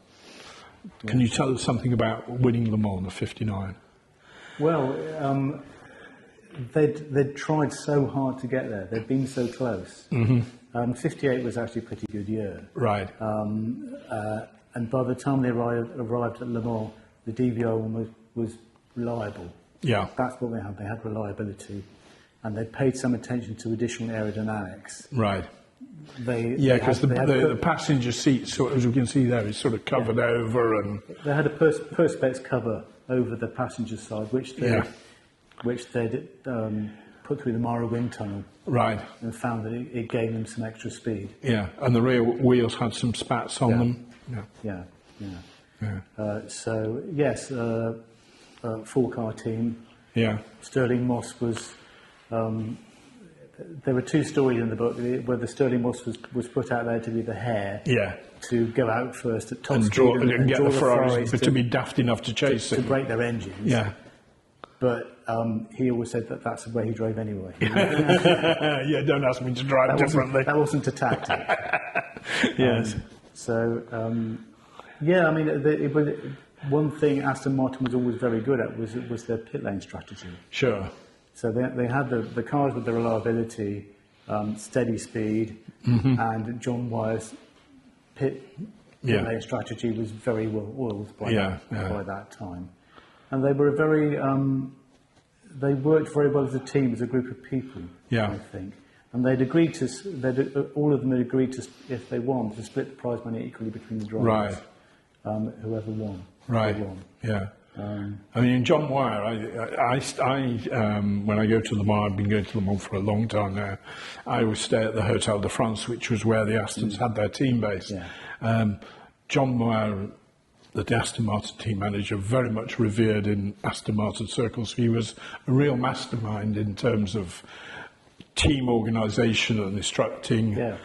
S1: Can you tell us something about winning Le Mans of 59?
S2: Well, they'd tried so hard to get there, they'd been so close. 58 was actually a pretty good year.
S1: Right.
S2: And by the time they arrived at Le Mans, the DBR was reliable.
S1: Yeah.
S2: That's what they had reliability. And they paid some attention to additional aerodynamics.
S1: Right. Because the passenger seat, as we can see there, is sort of covered over, and
S2: they had a perspex cover over the passenger side, which they'd put through the Mara wind tunnel.
S1: Right.
S2: And found that it gave them some extra speed.
S1: Yeah, and the rear wheels had some spats on them.
S2: Yeah. So yes, 4-car team.
S1: Yeah.
S2: Sterling Moss was. There were 2 stories in the book where the Sterling Moss was put out there to be the hare.
S1: Yeah.
S2: To go out first at top speed
S1: and get the Ferraris, but to be daft enough to chase
S2: to break their engines.
S1: Yeah.
S2: But he always said that that's the way he drove anyway.
S1: Yeah, don't ask me to drive differently.
S2: That wasn't a tactic.
S1: Yes.
S2: I mean, one thing Aston Martin was always very good at was their pit lane strategy.
S1: Sure.
S2: So they had the cars with the reliability, steady speed, and John Wyre's pit lane strategy was very well oiled by that time. And they were they worked very well as a team, as a group of people, I think. And all of them had agreed to, if they won, to split the prize money equally between the drivers. Right. Whoever won.
S1: Right. Yeah. I mean, John Wyre, I when I go to Le Mans, I've been going to Le Mans for a long time now, I always stay at the Hotel de France, which was where the Astons had their team base. Yeah. John Wyre, the Aston Martin team manager, very much revered in Aston Martin circles. He was a real mastermind in terms of team organisation and instructing. Yeah.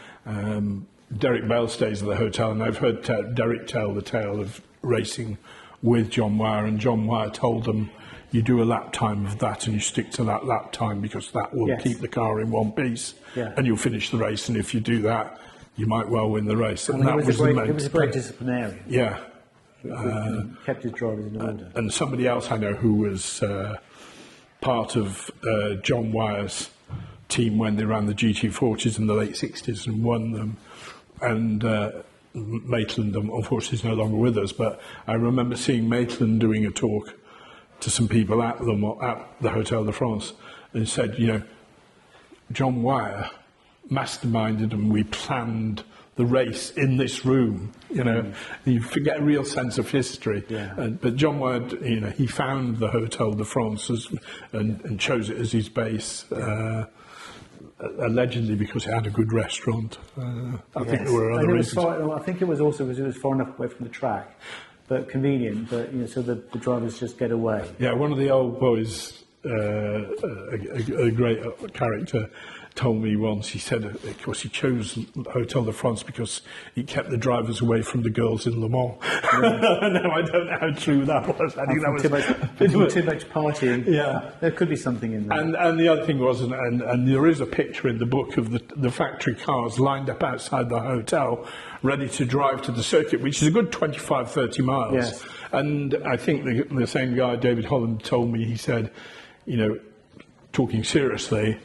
S1: Derek Bell stays at the hotel, and I've heard Derek tell the tale of racing with John Wyre, and John Wyre told them, you do a lap time of that and you stick to that lap time because that will keep the car in one piece and you'll finish the race, and if you do that, you might well win the race. And that was
S2: he was a great disciplinarian.
S1: Yeah.
S2: Kept his drivers in order.
S1: And somebody else I know who was part of John Wyre's team when they ran the GT40s in the late 60s and won them, and Maitland, unfortunately, is no longer with us, but I remember seeing Maitland doing a talk to some people at the Hotel de France, and said, John Wyre masterminded and we planned the race in this room. You forget a real sense of history. Yeah. But John Wyre, he found the Hotel de France and chose it as his base. allegedly because it had a good restaurant. I think there were
S2: And
S1: other
S2: it was
S1: reasons.
S2: I think it was also because it was far enough away from the track, but convenient. But so the drivers just get away.
S1: Yeah, one of the old boys, a great character, told me once, he said, of course, he chose Hotel de France because he kept the drivers away from the girls in Le Mans. No, I don't know how true that was. I think that was
S2: Too much partying.
S1: Yeah.
S2: There could be something in there.
S1: And the other thing was, and there is a picture in the book of the factory cars lined up outside the hotel, ready to drive to the circuit, which is a good 25, 30 miles.
S2: Yes.
S1: And I think the same guy, David Holland, told me, he said, talking seriously,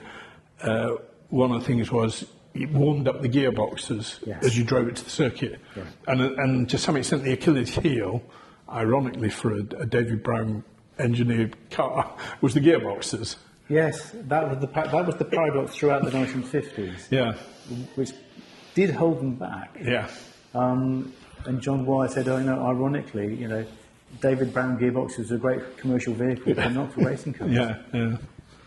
S1: one of the things was it warmed up the gearboxes as you drove it to the circuit.
S2: Yeah.
S1: And to some extent, the Achilles heel, ironically for a David Brown engineered car, was the gearboxes.
S2: Yes, that was the paradox throughout the 1950s.
S1: Yeah.
S2: Which did hold them back.
S1: Yeah.
S2: And John Wyatt said, ironically, David Brown gearbox was a great commercial vehicle, but not for racing cars.
S1: Yeah, yeah.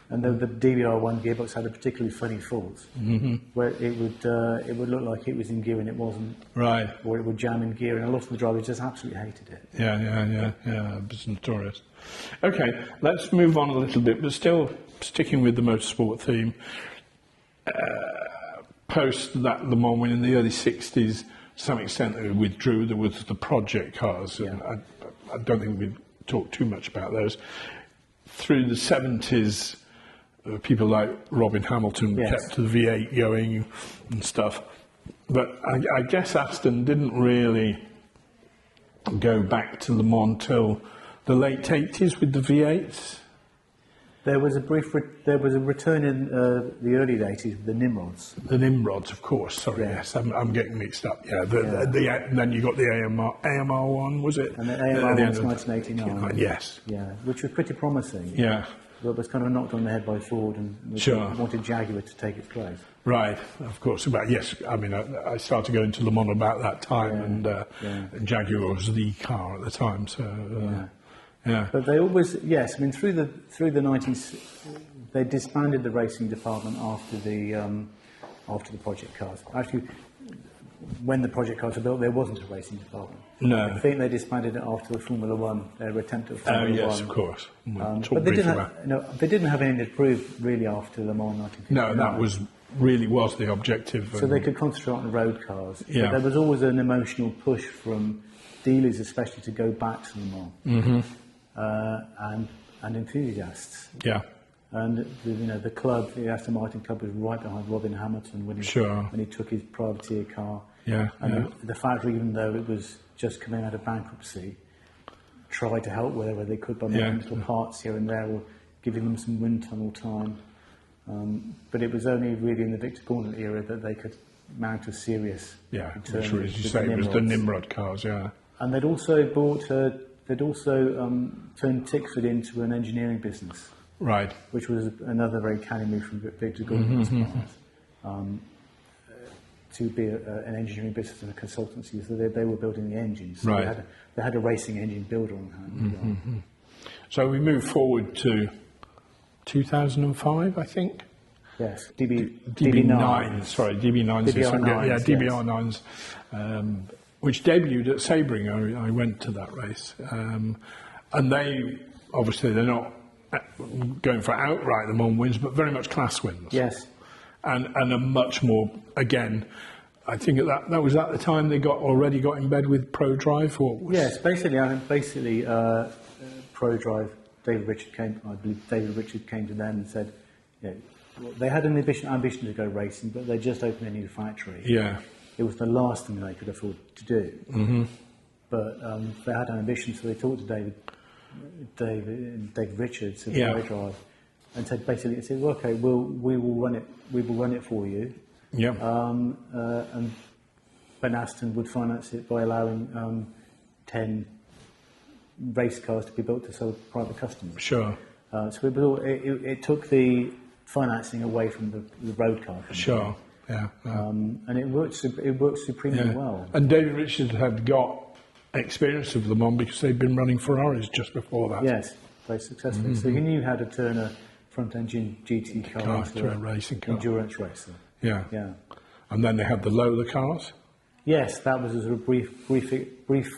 S2: And the DBR1 gearbox had a particularly funny fault, where it would look like it was in gear and it wasn't.
S1: Right.
S2: Or it would jam in gear, and a lot of the drivers just absolutely hated it.
S1: Yeah. It was notorious. Okay, let's move on a little bit, but still sticking with the motorsport theme. Post that Le Mans win in the early 60s, to some extent they withdrew. There was the project cars.
S2: Yeah.
S1: And I don't think we talked too much about those. Through the 70s, people like Robin Hamilton kept the V8 going and stuff. But I guess Aston didn't really go back to Le Mans till the late 80s with the V8s.
S2: There was a return in the early 80s with the Nimrods.
S1: The Nimrods, of course. Sorry, yes, I'm getting mixed up. Yeah, and then you got the AMR one, was it?
S2: And the AMR one was 1989.
S1: Yes.
S2: Yeah, which was pretty promising.
S1: Yeah.
S2: But was kind of knocked on the head by Ford and wanted Jaguar to take its place.
S1: Right, of course. But yes, I mean, I started going to Le Mans about that time, and Jaguar was the car at the time. So, yeah.
S2: But they always, yes. I mean, through the 90s, they disbanded the racing department after the project cars. Actually, when the project cars were built, there wasn't a racing department.
S1: No.
S2: I think they disbanded it after the Formula One, their attempt at Formula One.
S1: Yes, of course.
S2: But they didn't have anything to prove really after Le Mans 1959.
S1: No, that was the objective.
S2: So they could concentrate on the road cars.
S1: Yeah.
S2: But there was always an emotional push from dealers, especially, to go back to Le Mans. And enthusiasts.
S1: Yeah.
S2: And the club, the Aston Martin club, was right behind Robin Hamilton when he took his privateer car.
S1: Yeah.
S2: And the factory, even though it was just coming out of bankruptcy, tried to help wherever they could by making little parts here and there, or giving them some wind tunnel time. But it was only really in the Victor Gauntlet era that they could mount a serious return.
S1: Which was, as you say, it was the Nimrod cars. Yeah.
S2: And they'd also turned Tickford into an engineering business.
S1: Right.
S2: Which was another very canny move from Victor Gauntlet's part. To be an engineering business and a consultancy, so they were building the engines. So they had a racing engine builder on hand.
S1: So we move forward to 2005, I think.
S2: Yes,
S1: DB9. Sorry, DB9s.
S2: DBR9s,
S1: DBR9s, which debuted at Sebring. I went to that race, and they're not going for outright Le Mans wins, but very much class wins.
S2: Yes.
S1: And a much more, again, I think that was at the time they already got in bed with ProDrive.
S2: Yes, basically, ProDrive. David Richard came to them and said, they had an ambition to go racing, but they just opened a new factory.
S1: Yeah,
S2: it was the last thing they could afford to do. But they had an ambition, so they talked to David Richards of ProDrive. And said well, okay, we will run it for you.
S1: Yeah.
S2: And Ben Aston would finance it by allowing 10 race cars to be built to sell to private customers.
S1: Sure.
S2: So it took the financing away from the road car.
S1: Sure. Yeah.
S2: And it worked supremely well.
S1: And David Richards had got experience of Le Mans because they'd been running Ferraris just before that.
S2: Yes, very successfully. So he knew how to turn a front-engine GT car
S1: Car
S2: into
S1: to a racing car.
S2: endurance racer.
S1: Yeah.
S2: Yeah.
S1: And then they had the Lola cars.
S2: Yes, that was a sort of brief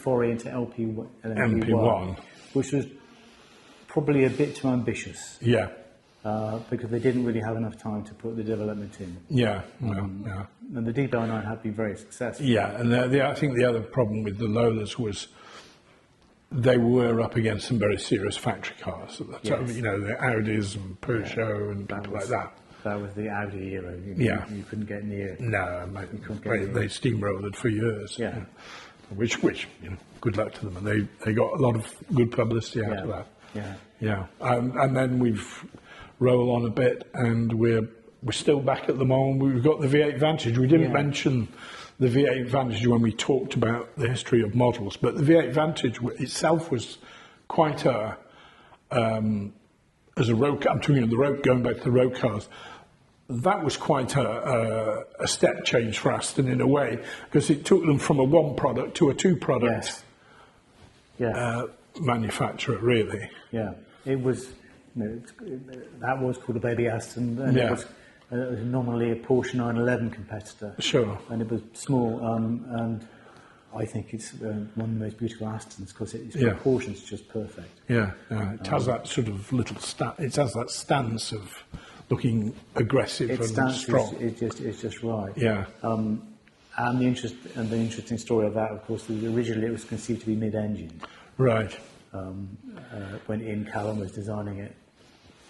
S2: foray into
S1: MP1.
S2: which was probably a bit too ambitious.
S1: Yeah.
S2: Because they didn't really have enough time to put the development in.
S1: Yeah. Yeah.
S2: And the DB9 had been very successful.
S1: Yeah, and I think the other problem with the Lolas was they were up against some very serious factory cars at the time.
S2: Yes.
S1: You know, the Audis and Peugeot and people like that.
S2: That was the Audi era. You couldn't get near it.
S1: No, they steamrolled for years.
S2: Yeah.
S1: Which you know, good luck to them, and they got a lot of good publicity out of that.
S2: Yeah.
S1: And then we've roll on a bit, and we're still back at Le Mans. We've got the V8 Vantage. We didn't mention the V8 Vantage when we talked about the history of models, but the V8 Vantage itself was quite a as a road. I'm talking of the road, going back to the road cars. That was quite a step change for Aston in a way, because it took them from a one product to a two product manufacturer, really.
S2: Yeah, it was. That was called a baby Aston, and it was nominally a Porsche 911 competitor.
S1: Sure.
S2: And it was small, and I think it's one of the most beautiful Astons because its proportions are just perfect.
S1: Yeah, it has that sort of little it has that stance of looking aggressive and strong.
S2: It's just right.
S1: Yeah.
S2: And the interesting story of that, of course, is originally it was conceived to be mid-engined.
S1: Right.
S2: When Ian Callum was designing it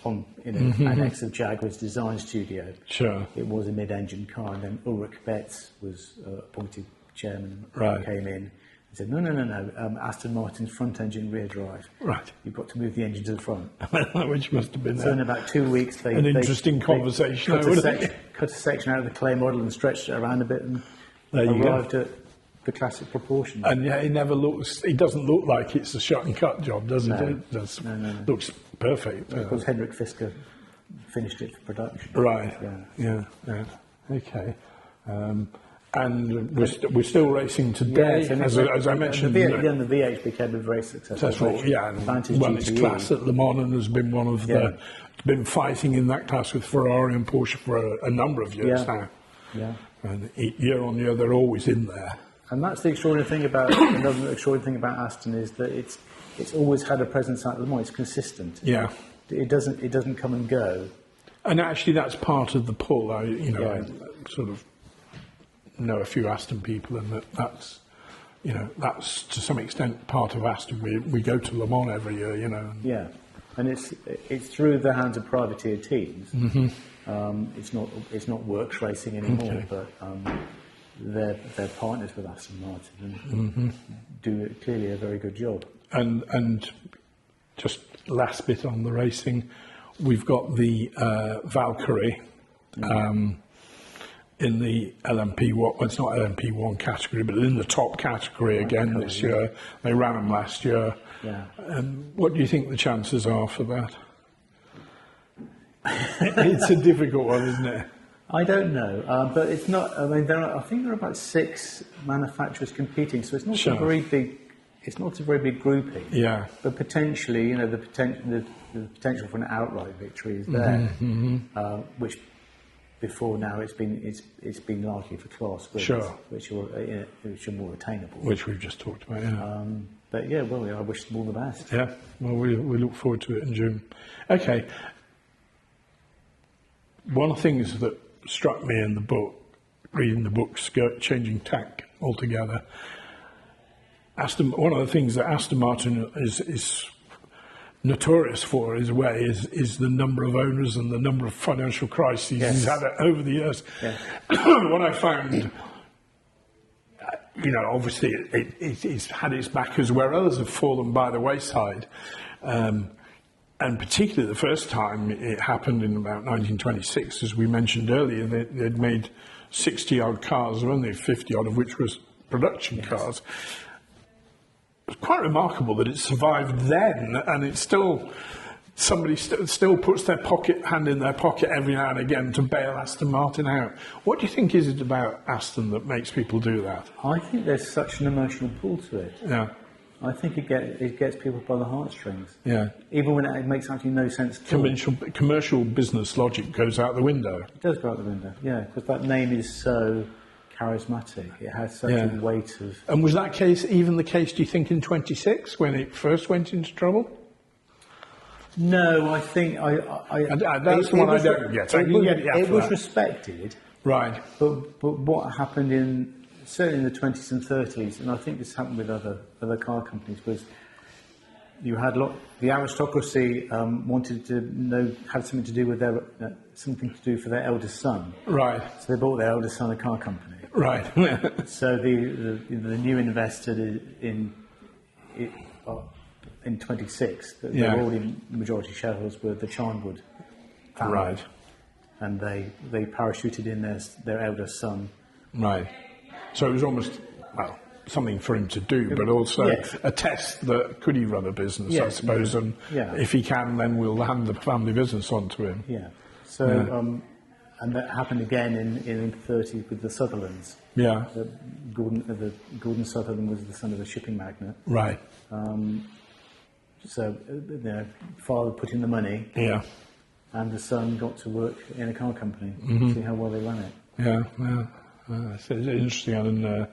S2: in an annex of Jaguar's design studio.
S1: Sure.
S2: It was a mid-engine car, and then Ulrich Betz was appointed chairman.
S1: Right.
S2: Came in and said, no, Aston Martin's front-engine rear drive.
S1: Right.
S2: You've got to move the engine to the front.
S1: Which must have been
S2: so in about 2 weeks, they
S1: interesting conversation.
S2: Cut a section out of the clay model and stretched it around a bit, and arrived at the classic proportions.
S1: And it doesn't look like it's a shot and cut job, does it? It does.
S2: No.
S1: Looks perfect.
S2: Of course, Henrik Fisker finished it for production.
S1: Right. Yeah. Okay. And we're still racing today, as I mentioned.
S2: The V8 became a very successful.
S1: Its class at Le Mans, and has been one of the been fighting in that class with Ferrari and Porsche for a number of years now.
S2: Yeah.
S1: And year on year, they're always in there.
S2: And that's the extraordinary thing about another extraordinary thing about Aston is that it's always had a presence at Le Mans. It's consistent.
S1: Yeah.
S2: It doesn't come and go.
S1: And actually, that's part of the pull. I sort of know a few Aston people, and that's to some extent part of Aston. We go to Le Mans every year,
S2: Yeah, and it's through the hands of privateer teams.
S1: Mm-hmm.
S2: It's not works racing anymore, but they're partners with Aston Martin and do clearly a very good job.
S1: And just last bit on the racing, we've got the Valkyrie. In the LMP1, it's not LMP1 category, but in the top category again this year. They ran them last year.
S2: Yeah.
S1: What do you think the chances are for that? It's a difficult one, isn't it?
S2: I don't know, but it's not. I mean, I think there are about 6 manufacturers competing, so it's not a very big. It's not a very big grouping.
S1: Yeah.
S2: But potentially, the potential for an outright victory is there, which. Before now, it's been largely for class winners, which are more attainable.
S1: Which we've just talked about, yeah.
S2: But I wish them all the best.
S1: Yeah, well, we look forward to it in June. Okay. One of the things that struck me in the book, reading the book, Changing Tack Altogether, one of the things that Aston Martin is notorious for is the number of owners and the number of financial crises he's had over the years.
S2: Yes.
S1: What I found, obviously it's had its backers where others have fallen by the wayside, and particularly the first time it happened in about 1926, as we mentioned earlier, they'd made 60-odd cars, only 50-odd of which was production cars. It's quite remarkable that it survived then, and it's still somebody still puts their hand in their pocket every now and again to bail Aston Martin out. What do you think is it about Aston that makes people do that?
S2: I think there's such an emotional pull to it.
S1: Yeah.
S2: I think it gets people by the heartstrings.
S1: Yeah.
S2: Even when it makes absolutely no sense at all.
S1: Commercial business logic goes out the window.
S2: It does go out the window, yeah, because that name is so charismatic. It has such a weight of...
S1: And was that even the case, do you think, in 26, when it first went into trouble?
S2: No, I think
S1: that's the one I don't get.
S2: It was respected.
S1: Right.
S2: But what happened certainly in the 20s and 30s, and I think this happened with other car companies, was you had the aristocracy wanted to had something to do with for their eldest son.
S1: Right.
S2: So they bought their eldest son a car company.
S1: Right.
S2: So the new investor in 26, they were already majority shareholders, were the Charnwood family.
S1: Right.
S2: And they parachuted in their eldest son.
S1: Right. So it was almost, something for him to do, but also a test that could he run a business, I suppose, and if he can, then we'll hand the family business on to him.
S2: Yeah. So, and that happened again in the 30s with the Sutherlands.
S1: Yeah.
S2: Gordon Sutherland was the son of a shipping magnate.
S1: Right.
S2: So, father put in the money.
S1: Yeah.
S2: And the son got to work in a car company. See how well they ran it.
S1: Yeah, yeah. It's interesting. And,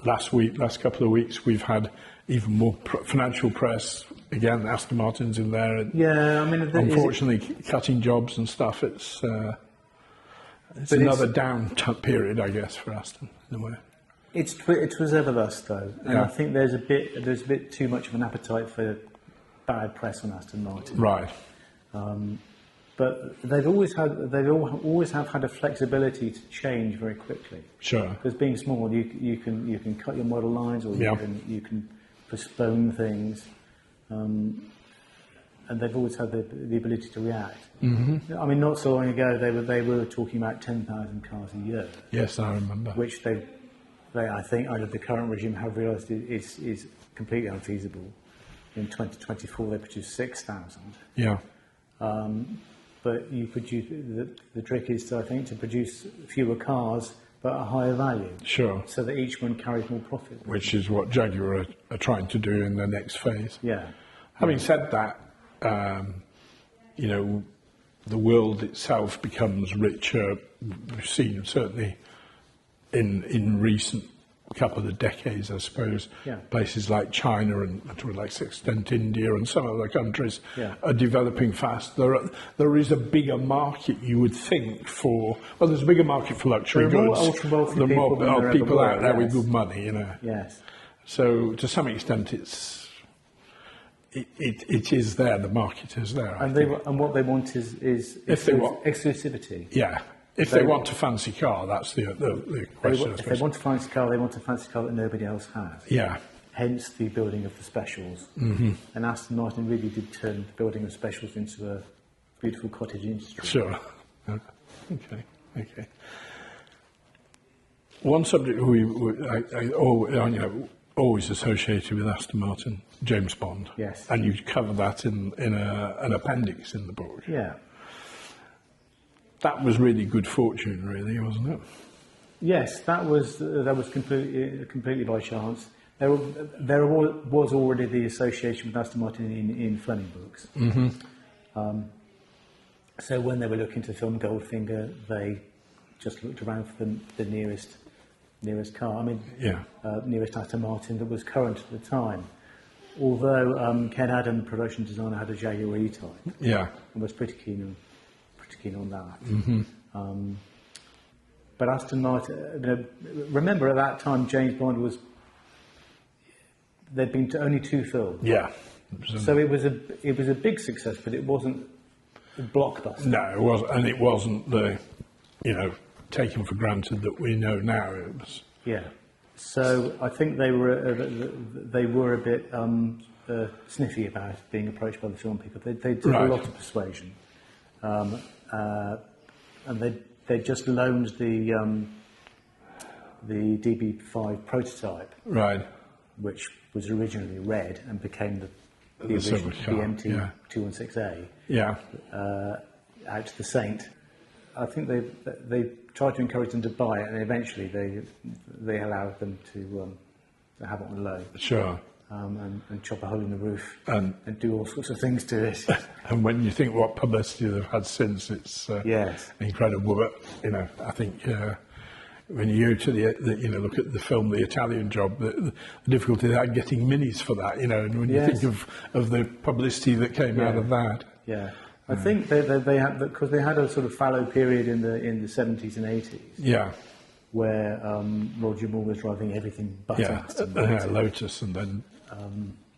S1: last couple of weeks, we've had even more financial press. Again, Aston Martin's in there.
S2: Yeah, I mean,
S1: unfortunately, cutting jobs and stuff. It's another down period, I guess, for Aston in a way.
S2: It was ever thus, though, and I think there's a bit too much of an appetite for bad press on Aston Martin.
S1: Right.
S2: But they've always have had a flexibility to change very quickly.
S1: Sure.
S2: Because being small, you can cut your model lines, or you can postpone things, and they've always had the ability to react. Mm-hmm. I mean, not so long ago they were talking about 10,000 cars a year.
S1: Yes, I remember.
S2: Which they I think under the current regime have realised is completely unfeasible. In 2024 they produced 6,000.
S1: Yeah.
S2: But you produce the trick is, I think, to produce fewer cars but a higher value.
S1: Sure.
S2: So that each one carries more profit.
S1: Which is what Jaguar are trying to do in the next phase.
S2: Yeah.
S1: Having said that, the world itself becomes richer. We've seen certainly in recent couple of decades, I suppose, places like China and to a like extent India and some other countries are developing fast. There is a bigger market, you would think, there's a bigger market for luxury goods.
S2: There are more
S1: people out there with good money,
S2: Yes.
S1: So to some extent, it is there. The market is there.
S2: And what they want is exclusivity.
S1: Yeah. If they want a fancy car, that's the question.
S2: If they want a fancy car, they want a fancy car that nobody else has.
S1: Yeah.
S2: Hence the building of the specials. Mm-hmm. And Aston Martin really did turn the building of specials into a beautiful cottage industry.
S1: Sure. Okay. One subject I always associated with Aston Martin, James Bond.
S2: Yes.
S1: And you cover that in an appendix in the book.
S2: Yeah.
S1: That was really good fortune, really, wasn't it?
S2: Yes, that was completely by chance. There was already the association with Aston Martin in Fleming books. Mm-hmm. So when they were looking to film Goldfinger, they just looked around for the nearest car. I mean, nearest Aston Martin that was current at the time. Although Ken Adam, production designer, had a Jaguar E-Type. Yeah, and was pretty keen on that. Mm-hmm. But Aston Martin, remember at that time James Bond there'd been only 2 films.
S1: Yeah.
S2: So it was a big success, but it wasn't a blockbuster.
S1: No, it wasn't, and it wasn't the, taken for granted that we know now. It was.
S2: Yeah. So I think they were a bit sniffy about being approached by the film people. They did a lot of persuasion. And they just loaned the DB5 prototype, right, which was originally red and became the original BMT 216A, out to the Saint. I think they tried to encourage them to buy it, and eventually they allowed them have it on low.
S1: Sure.
S2: And chop a hole in the roof
S1: And
S2: do all sorts of things to it.
S1: and when you think what publicity they've had since, it's
S2: Yes.
S1: incredible. But I think when you go to the look at the film The Italian Job, the difficulty they had getting minis for that, and when you
S2: Yes.
S1: think of the publicity that came out of that.
S2: Yeah. I think they had, because they had a sort of fallow period in the 70s and 80s.
S1: Yeah.
S2: Where Roger Moore was driving everything but Aston
S1: Yeah,
S2: Martin.
S1: Lotus, and then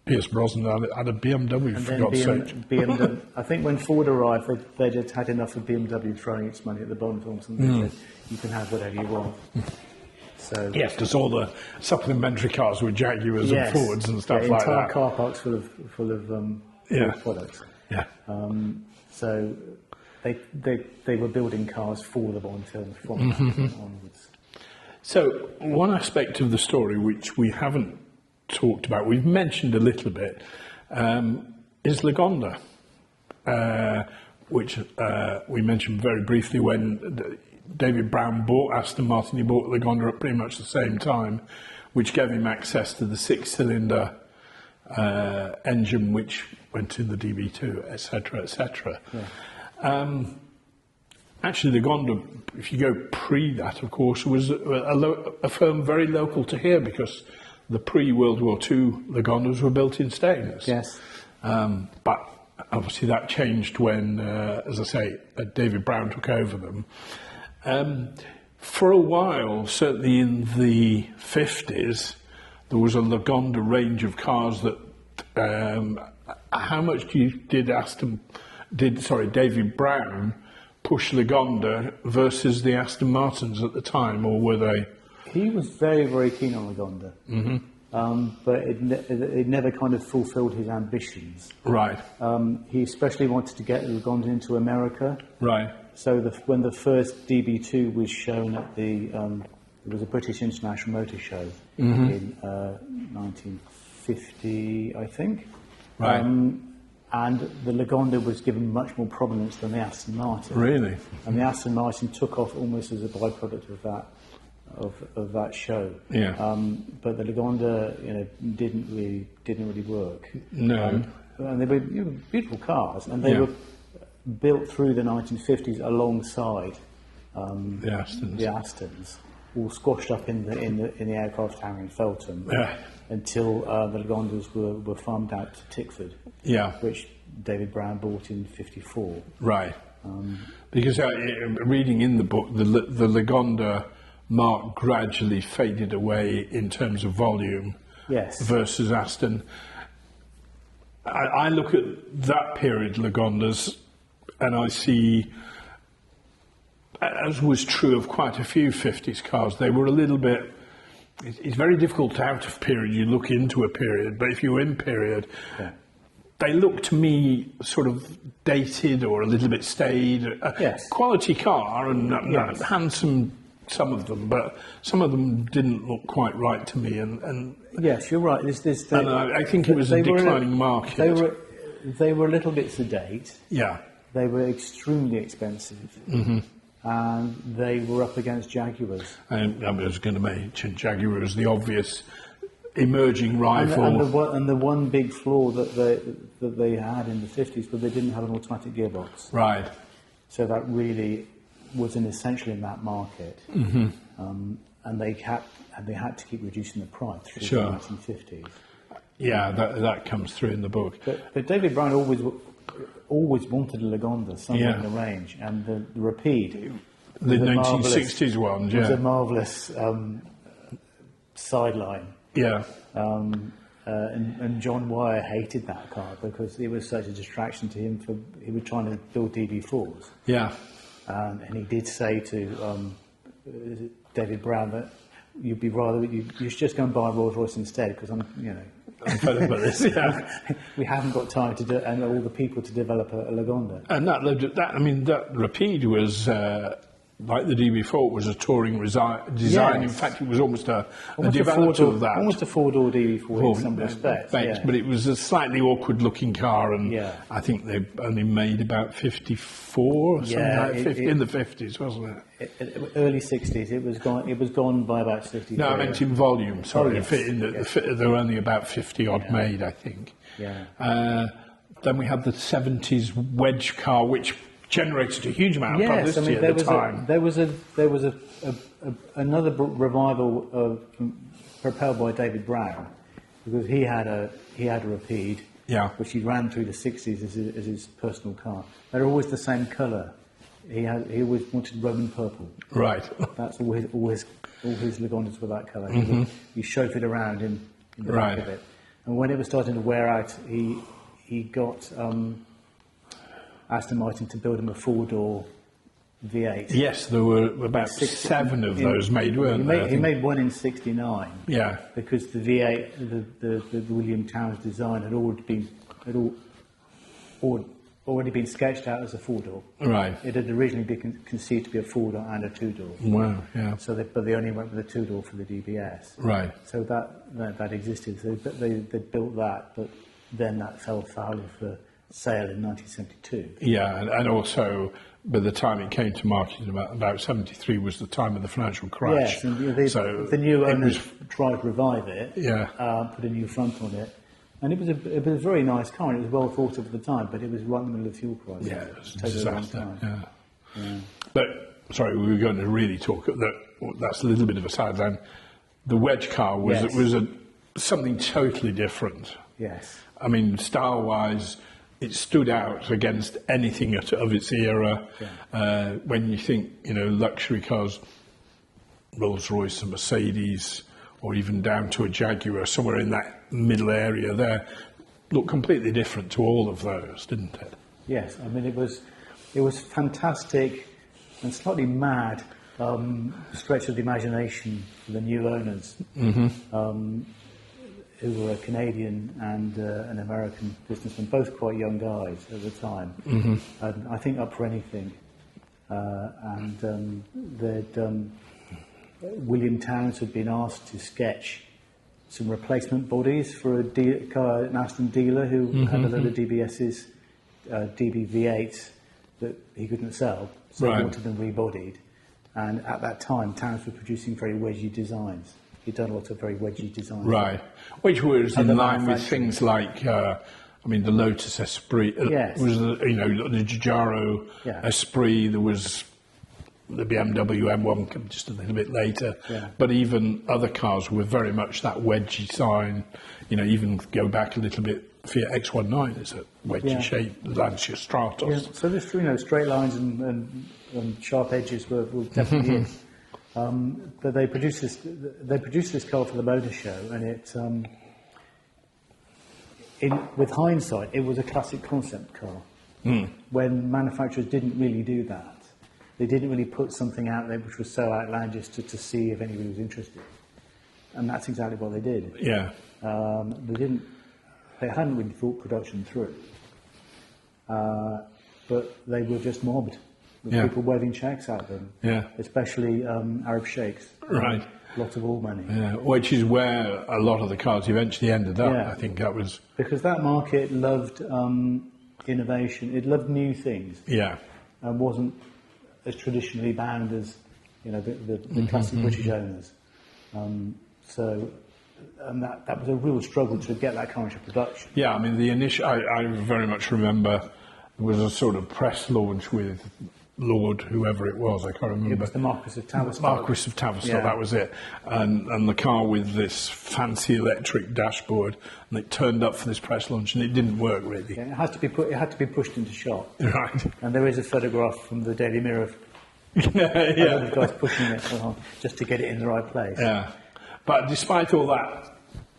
S1: Pierce Brosnan had a BMW,
S2: And
S1: for
S2: then
S1: God's sake.
S2: BMW. I think when Ford arrived, they just had enough of BMW throwing its money at the Bontemps, and they said, "You can have whatever you want." So
S1: Yes, because all the supplementary cars were Jaguars and Fords and stuff like
S2: entire
S1: that.
S2: car parks full of Ford products.
S1: Yeah.
S2: So they were building cars for the Bontemps from onwards.
S1: So one aspect of the story which we haven't talked about, we've mentioned a little bit, is Lagonda, which we mentioned very briefly when David Brown bought Aston Martin. He bought Lagonda at pretty much the same time, which gave him access to the six-cylinder engine, which went in the DB2, etc., etc. Yeah. Actually, Lagonda, if you go pre that, of course, was a firm very local to here, because the pre-World War II Lagondas were built in Staines.
S2: Yes.
S1: But obviously that changed when, as I say, David Brown took over them. For a while, certainly in the 50s, there was a Lagonda range of cars that. How much did David Brown push Lagonda versus the Aston Martins at the time, or were they?
S2: He was very, very keen on Lagonda, but it never kind of fulfilled his ambitions.
S1: Right.
S2: He especially wanted to get Lagonda into America.
S1: Right.
S2: So when the first DB2 was shown at it was a British International Motor Show in 1950, I think.
S1: Right.
S2: And the Lagonda was given much more prominence than the Aston Martin.
S1: Really?
S2: And the Aston Martin took off almost as a byproduct of that show.
S1: Yeah.
S2: But the Lagonda, didn't really work.
S1: No.
S2: And they were beautiful cars, and they were built through the 1950s alongside
S1: The
S2: Astons, all squashed up in the aircraft hangar in Feltham.
S1: Yeah.
S2: Until the Lagondas were farmed out to Tickford, which David Brown bought in '54.
S1: Right. Because reading in the book, the Lagonda mark gradually faded away in terms of volume.
S2: Yes.
S1: Versus Aston. I look at that period Lagondas, and I see, as was true of quite a few 50s cars, they were a little bit. It's very difficult out of period. You look into a period, but if you're in period, they look to me sort of dated or a little bit staid. Quality car and handsome, some of them, but some of them didn't look quite right to me. And
S2: yes, you're right.
S1: And I think it was a declining market.
S2: They were a little bit sedate.
S1: Yeah.
S2: They were extremely expensive. And they were up against Jaguars.
S1: And I was going to mention Jaguar as the obvious emerging rival.
S2: And the one big flaw that they had in the 50s was they didn't have an automatic gearbox.
S1: Right.
S2: So that really was an essential in that market. And they had to keep reducing the price through the 1950s.
S1: Yeah, that comes through in the book.
S2: But David Brown always wanted a Lagonda somewhere in the range, and the Rapide,
S1: the 1960s one,
S2: was a marvellous sideline.
S1: Yeah.
S2: And John Wyer hated that car because it was such a distraction to him. He was trying to build DB4s.
S1: Yeah.
S2: And he did say to David Brown that you should just go and buy a Rolls Royce instead, because I'm
S1: fed up with this. Yeah.
S2: We haven't got time to do, and all the people to develop a Lagonda.
S1: And that Rapide was like the DB4, it was a touring design.
S2: Yes.
S1: In fact, it was almost a
S2: Almost
S1: development of that.
S2: Almost a four-door DB4 in some respects. Yeah.
S1: But it was a slightly awkward-looking car, and
S2: Yeah.
S1: I think they only made about 54 or something like that, in the 50s, wasn't it?
S2: Early 60s. It was gone. It was gone by about 63.
S1: No, I meant in volume. Sorry,
S2: yes.
S1: There were only about 50 odd made, I think.
S2: Yeah.
S1: Then we had the 70s wedge car, which generated a huge amount of publicity at the time.
S2: There was another revival propelled by David Brown, because he had a Rapide, which he ran through the 60s as his personal car. They're always the same colour. He always wanted Roman purple.
S1: Right.
S2: That's all his Lagondas were that colour. He chauffeured around in the back of it. And when it was starting to wear out, he got Aston Martin to build him a four-door V8.
S1: Yes, there were about 7 of those made, weren't there?
S2: He made one in '69.
S1: Yeah.
S2: Because the V8, the William Towns design had already been sketched out as a four-door.
S1: Right.
S2: It had originally been conceived to be a four-door and a two-door.
S1: Wow. Yeah.
S2: So they only went with a two-door for the DBS.
S1: Right.
S2: So that existed. So they built that, but then that fell foul of sale in 1972.
S1: Yeah, and also by the time it came to market, about 73 was the time of the financial crash.
S2: Yes, and the new owners tried to revive it.
S1: Yeah.
S2: Put a new front on it, and it was a very nice car. And it was well thought of at the time, but it was right in the middle of the fuel crisis.
S1: Yeah, it was a
S2: totally
S1: disaster. Yeah. But sorry, we were going to really talk. That's a little bit of a sideline. The wedge car was something totally different.
S2: Yes.
S1: I mean, style-wise, it stood out against anything of its era. Yeah. When you think, luxury cars, Rolls-Royce and Mercedes, or even down to a Jaguar, somewhere in that middle area there, looked completely different to all of those, didn't it?
S2: Yes, I mean, it was fantastic and slightly mad stretch of the imagination for the new owners. Who were a Canadian and an American businessman, both quite young guys at the time. And I think up for anything. William Towns had been asked to sketch some replacement bodies for an Aston dealer who had a load of DBSs, DB-V8s that he couldn't sell, so he wanted them rebodied. And at that time, Towns was producing very wedgy designs. He'd done a lot of very wedgy designs. Right,
S1: which was in line with things like, the Lotus Esprit, was the Giugiaro Esprit, there was the BMW M1 just a little bit later, but even other cars were very much that wedgy sign, even go back a little bit, Fiat X19 is a wedgy shape, Lancia Stratos.
S2: Yeah. So there's, straight lines and sharp edges were definitely it. But they produced this car for the motor show, and with hindsight, it was a classic concept car. When manufacturers didn't really do that, they didn't really put something out there which was so outlandish to see if anybody was interested, and that's exactly what they did.
S1: Yeah.
S2: They hadn't really thought production through, but they were just mobbed. With people waving checks at them, especially Arab sheikhs.
S1: Right.
S2: Lots of oil money.
S1: Yeah, which is where a lot of the cars eventually ended up. I think that was...
S2: Because that market loved innovation. It loved new things.
S1: Yeah.
S2: And wasn't as traditionally bound as, the classic British owners. And that was a real struggle to get that car into production.
S1: Yeah, I mean, the initial... I very much remember there was a sort of press launch with Lord, whoever it was, I can't remember.
S2: It was the Marquis of Tavistock.
S1: Marquis of Tavistock, that was it. And the car with this fancy electric dashboard, and it turned up for this press launch, and it didn't work really.
S2: Yeah, it had to be pushed into shot.
S1: Right.
S2: And there is a photograph from the Daily Mirror of the guys pushing it just to get it in the right place.
S1: Yeah. But despite all that,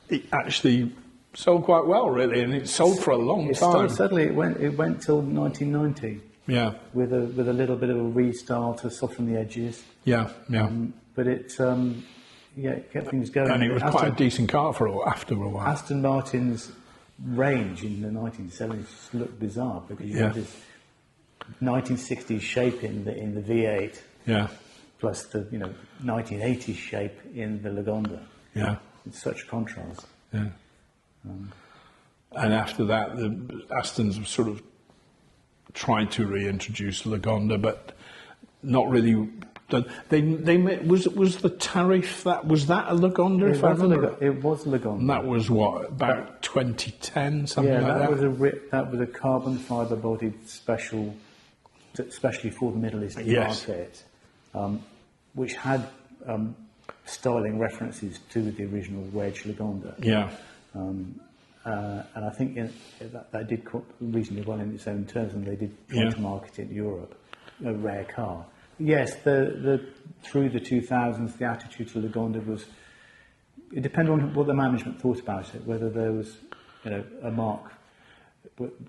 S1: it actually sold quite well, really, and it sold for a long time.
S2: Suddenly it went till 1990.
S1: Yeah.
S2: With a little bit of a restyle to soften the edges.
S1: Yeah.
S2: But it kept things going.
S1: And it was quite a decent car after a while.
S2: Aston Martin's range in the 1970s looked bizarre because you had this 1960s shape in the V8
S1: Yeah.
S2: plus the 1980s shape in the Lagonda.
S1: Yeah.
S2: It's such a contrast.
S1: Yeah. And after that, the Astons have sort of tried to reintroduce Lagonda, but not really. Was the tariff was that a Lagonda? If I remember,
S2: it was Lagonda.
S1: And that was what, about 2010, something like that.
S2: That was a carbon fibre bodied special, especially for the Middle Eastern market, which had styling references to the original wedge Lagonda.
S1: Yeah.
S2: And I think that did reasonably well in its own terms, and they did try to market it in Europe, a rare car. Yes, through the 2000s, the attitude to Lagonda was, it depended on what the management thought about it, whether there was, a mark,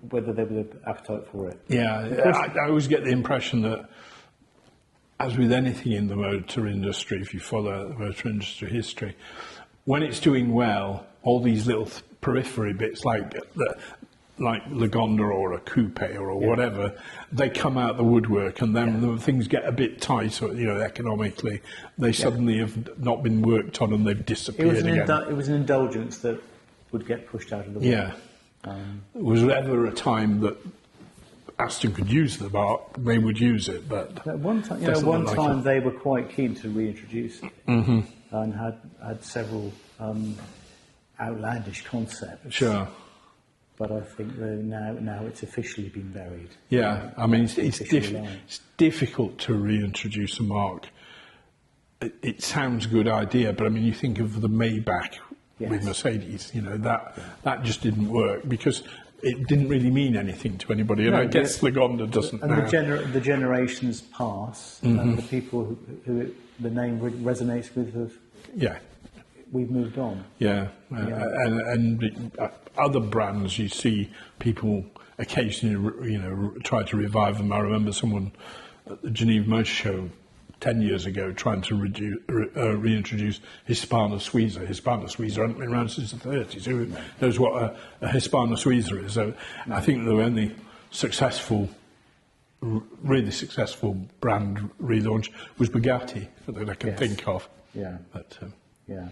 S2: whether there was an appetite for it.
S1: Yeah, I always get the impression that, as with anything in the motor industry, if you follow the motor industry history, when it's doing well, all these little periphery bits like Lagonda or a coupe or whatever, they come out the woodwork, and then the things get a bit tight, economically. They suddenly have not been worked on, and they've disappeared again.
S2: It was an indulgence that would get pushed out of the way.
S1: Yeah. Was there ever a time that Aston could use the mark? They would use it, but
S2: at one time, they were quite keen to reintroduce it, and had several outlandish concepts.
S1: Sure.
S2: But I think now it's officially been buried.
S1: Yeah, I mean, it's difficult to reintroduce a mark. It sounds a good idea, but I mean, you think of the Maybach with Mercedes, that just didn't work because it didn't really mean anything to anybody. And I guess Lagonda doesn't.
S2: And the generations pass, and the people who the name resonates with we've moved on.
S1: Yeah, and other brands, you see people occasionally, try to revive them. I remember someone at the Geneva Motor Show 10 years ago trying to reintroduce Hispano Suiza. Hispano Suiza hadn't been around since the 30s. Who knows what a Hispano Suiza is? So I think the only really successful brand relaunch was Bugatti that I can think of.
S2: Yeah.
S1: But,
S2: yeah.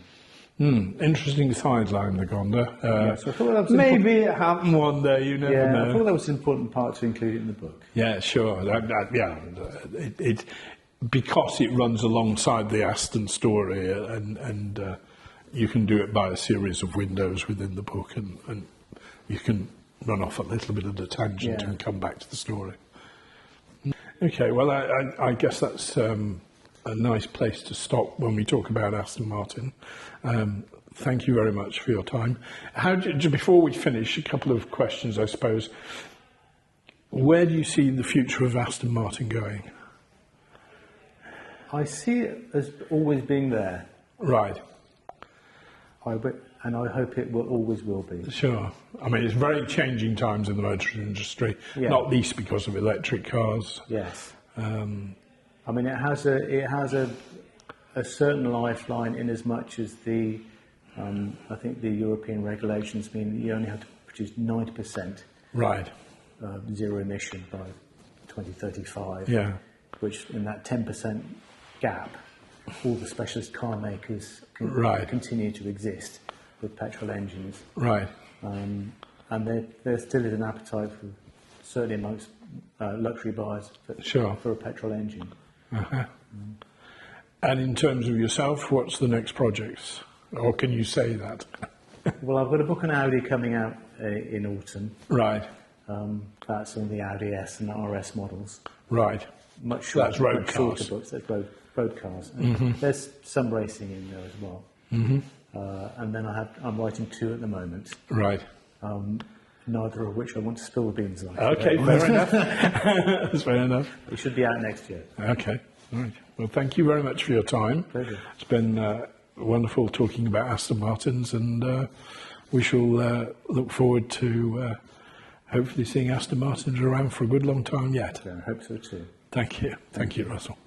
S1: Interesting sideline, Lagonda.
S2: So I thought that was
S1: maybe it happened one day, you never know.
S2: I thought that was an important part to include it in the book.
S1: Yeah, sure. It because it runs alongside the Aston story, and you can do it by a series of windows within the book, and you can run off a little bit of the tangent and come back to the story. Okay, well, I guess that's a nice place to stop when we talk about Aston Martin. Thank you very much for your time. Before we finish, a couple of questions, I suppose. Where do you see the future of Aston Martin going?
S2: I see it as always being there.
S1: Right.
S2: And I hope it always will be.
S1: Sure. I mean, it's very changing times in the motor industry, not least because of electric cars.
S2: Yes. I mean, it has a certain lifeline in as much as I think the European regulations mean you only have to produce 90% zero emission by 2035.
S1: Yeah.
S2: Which in that 10% gap, all the specialist car makers can continue to exist with petrol engines.
S1: Right.
S2: And there still is an appetite for, certainly amongst luxury buyers, for a petrol engine.
S1: Uh-huh. And in terms of yourself, what's the next projects? Or can you say that?
S2: Well, I've got a book on Audi coming out in autumn.
S1: Right.
S2: That's on the Audi S and RS models.
S1: Right.
S2: Much shorter,
S1: that's road cars.
S2: Shorter books. That's road cars. There's some racing in there as well. And then I'm writing 2 at the moment.
S1: Right.
S2: Neither of which I want to spill the beans on.
S1: Okay, fair enough. That's fair enough.
S2: It should be out next year.
S1: Okay. Right. Well, thank you very much for your time.
S2: Pleasure.
S1: It's been wonderful talking about Aston Martins, and we shall look forward to hopefully seeing Aston Martins around for a good long time yet.
S2: Yeah, I hope so too.
S1: Thank you. Thank you, Russell.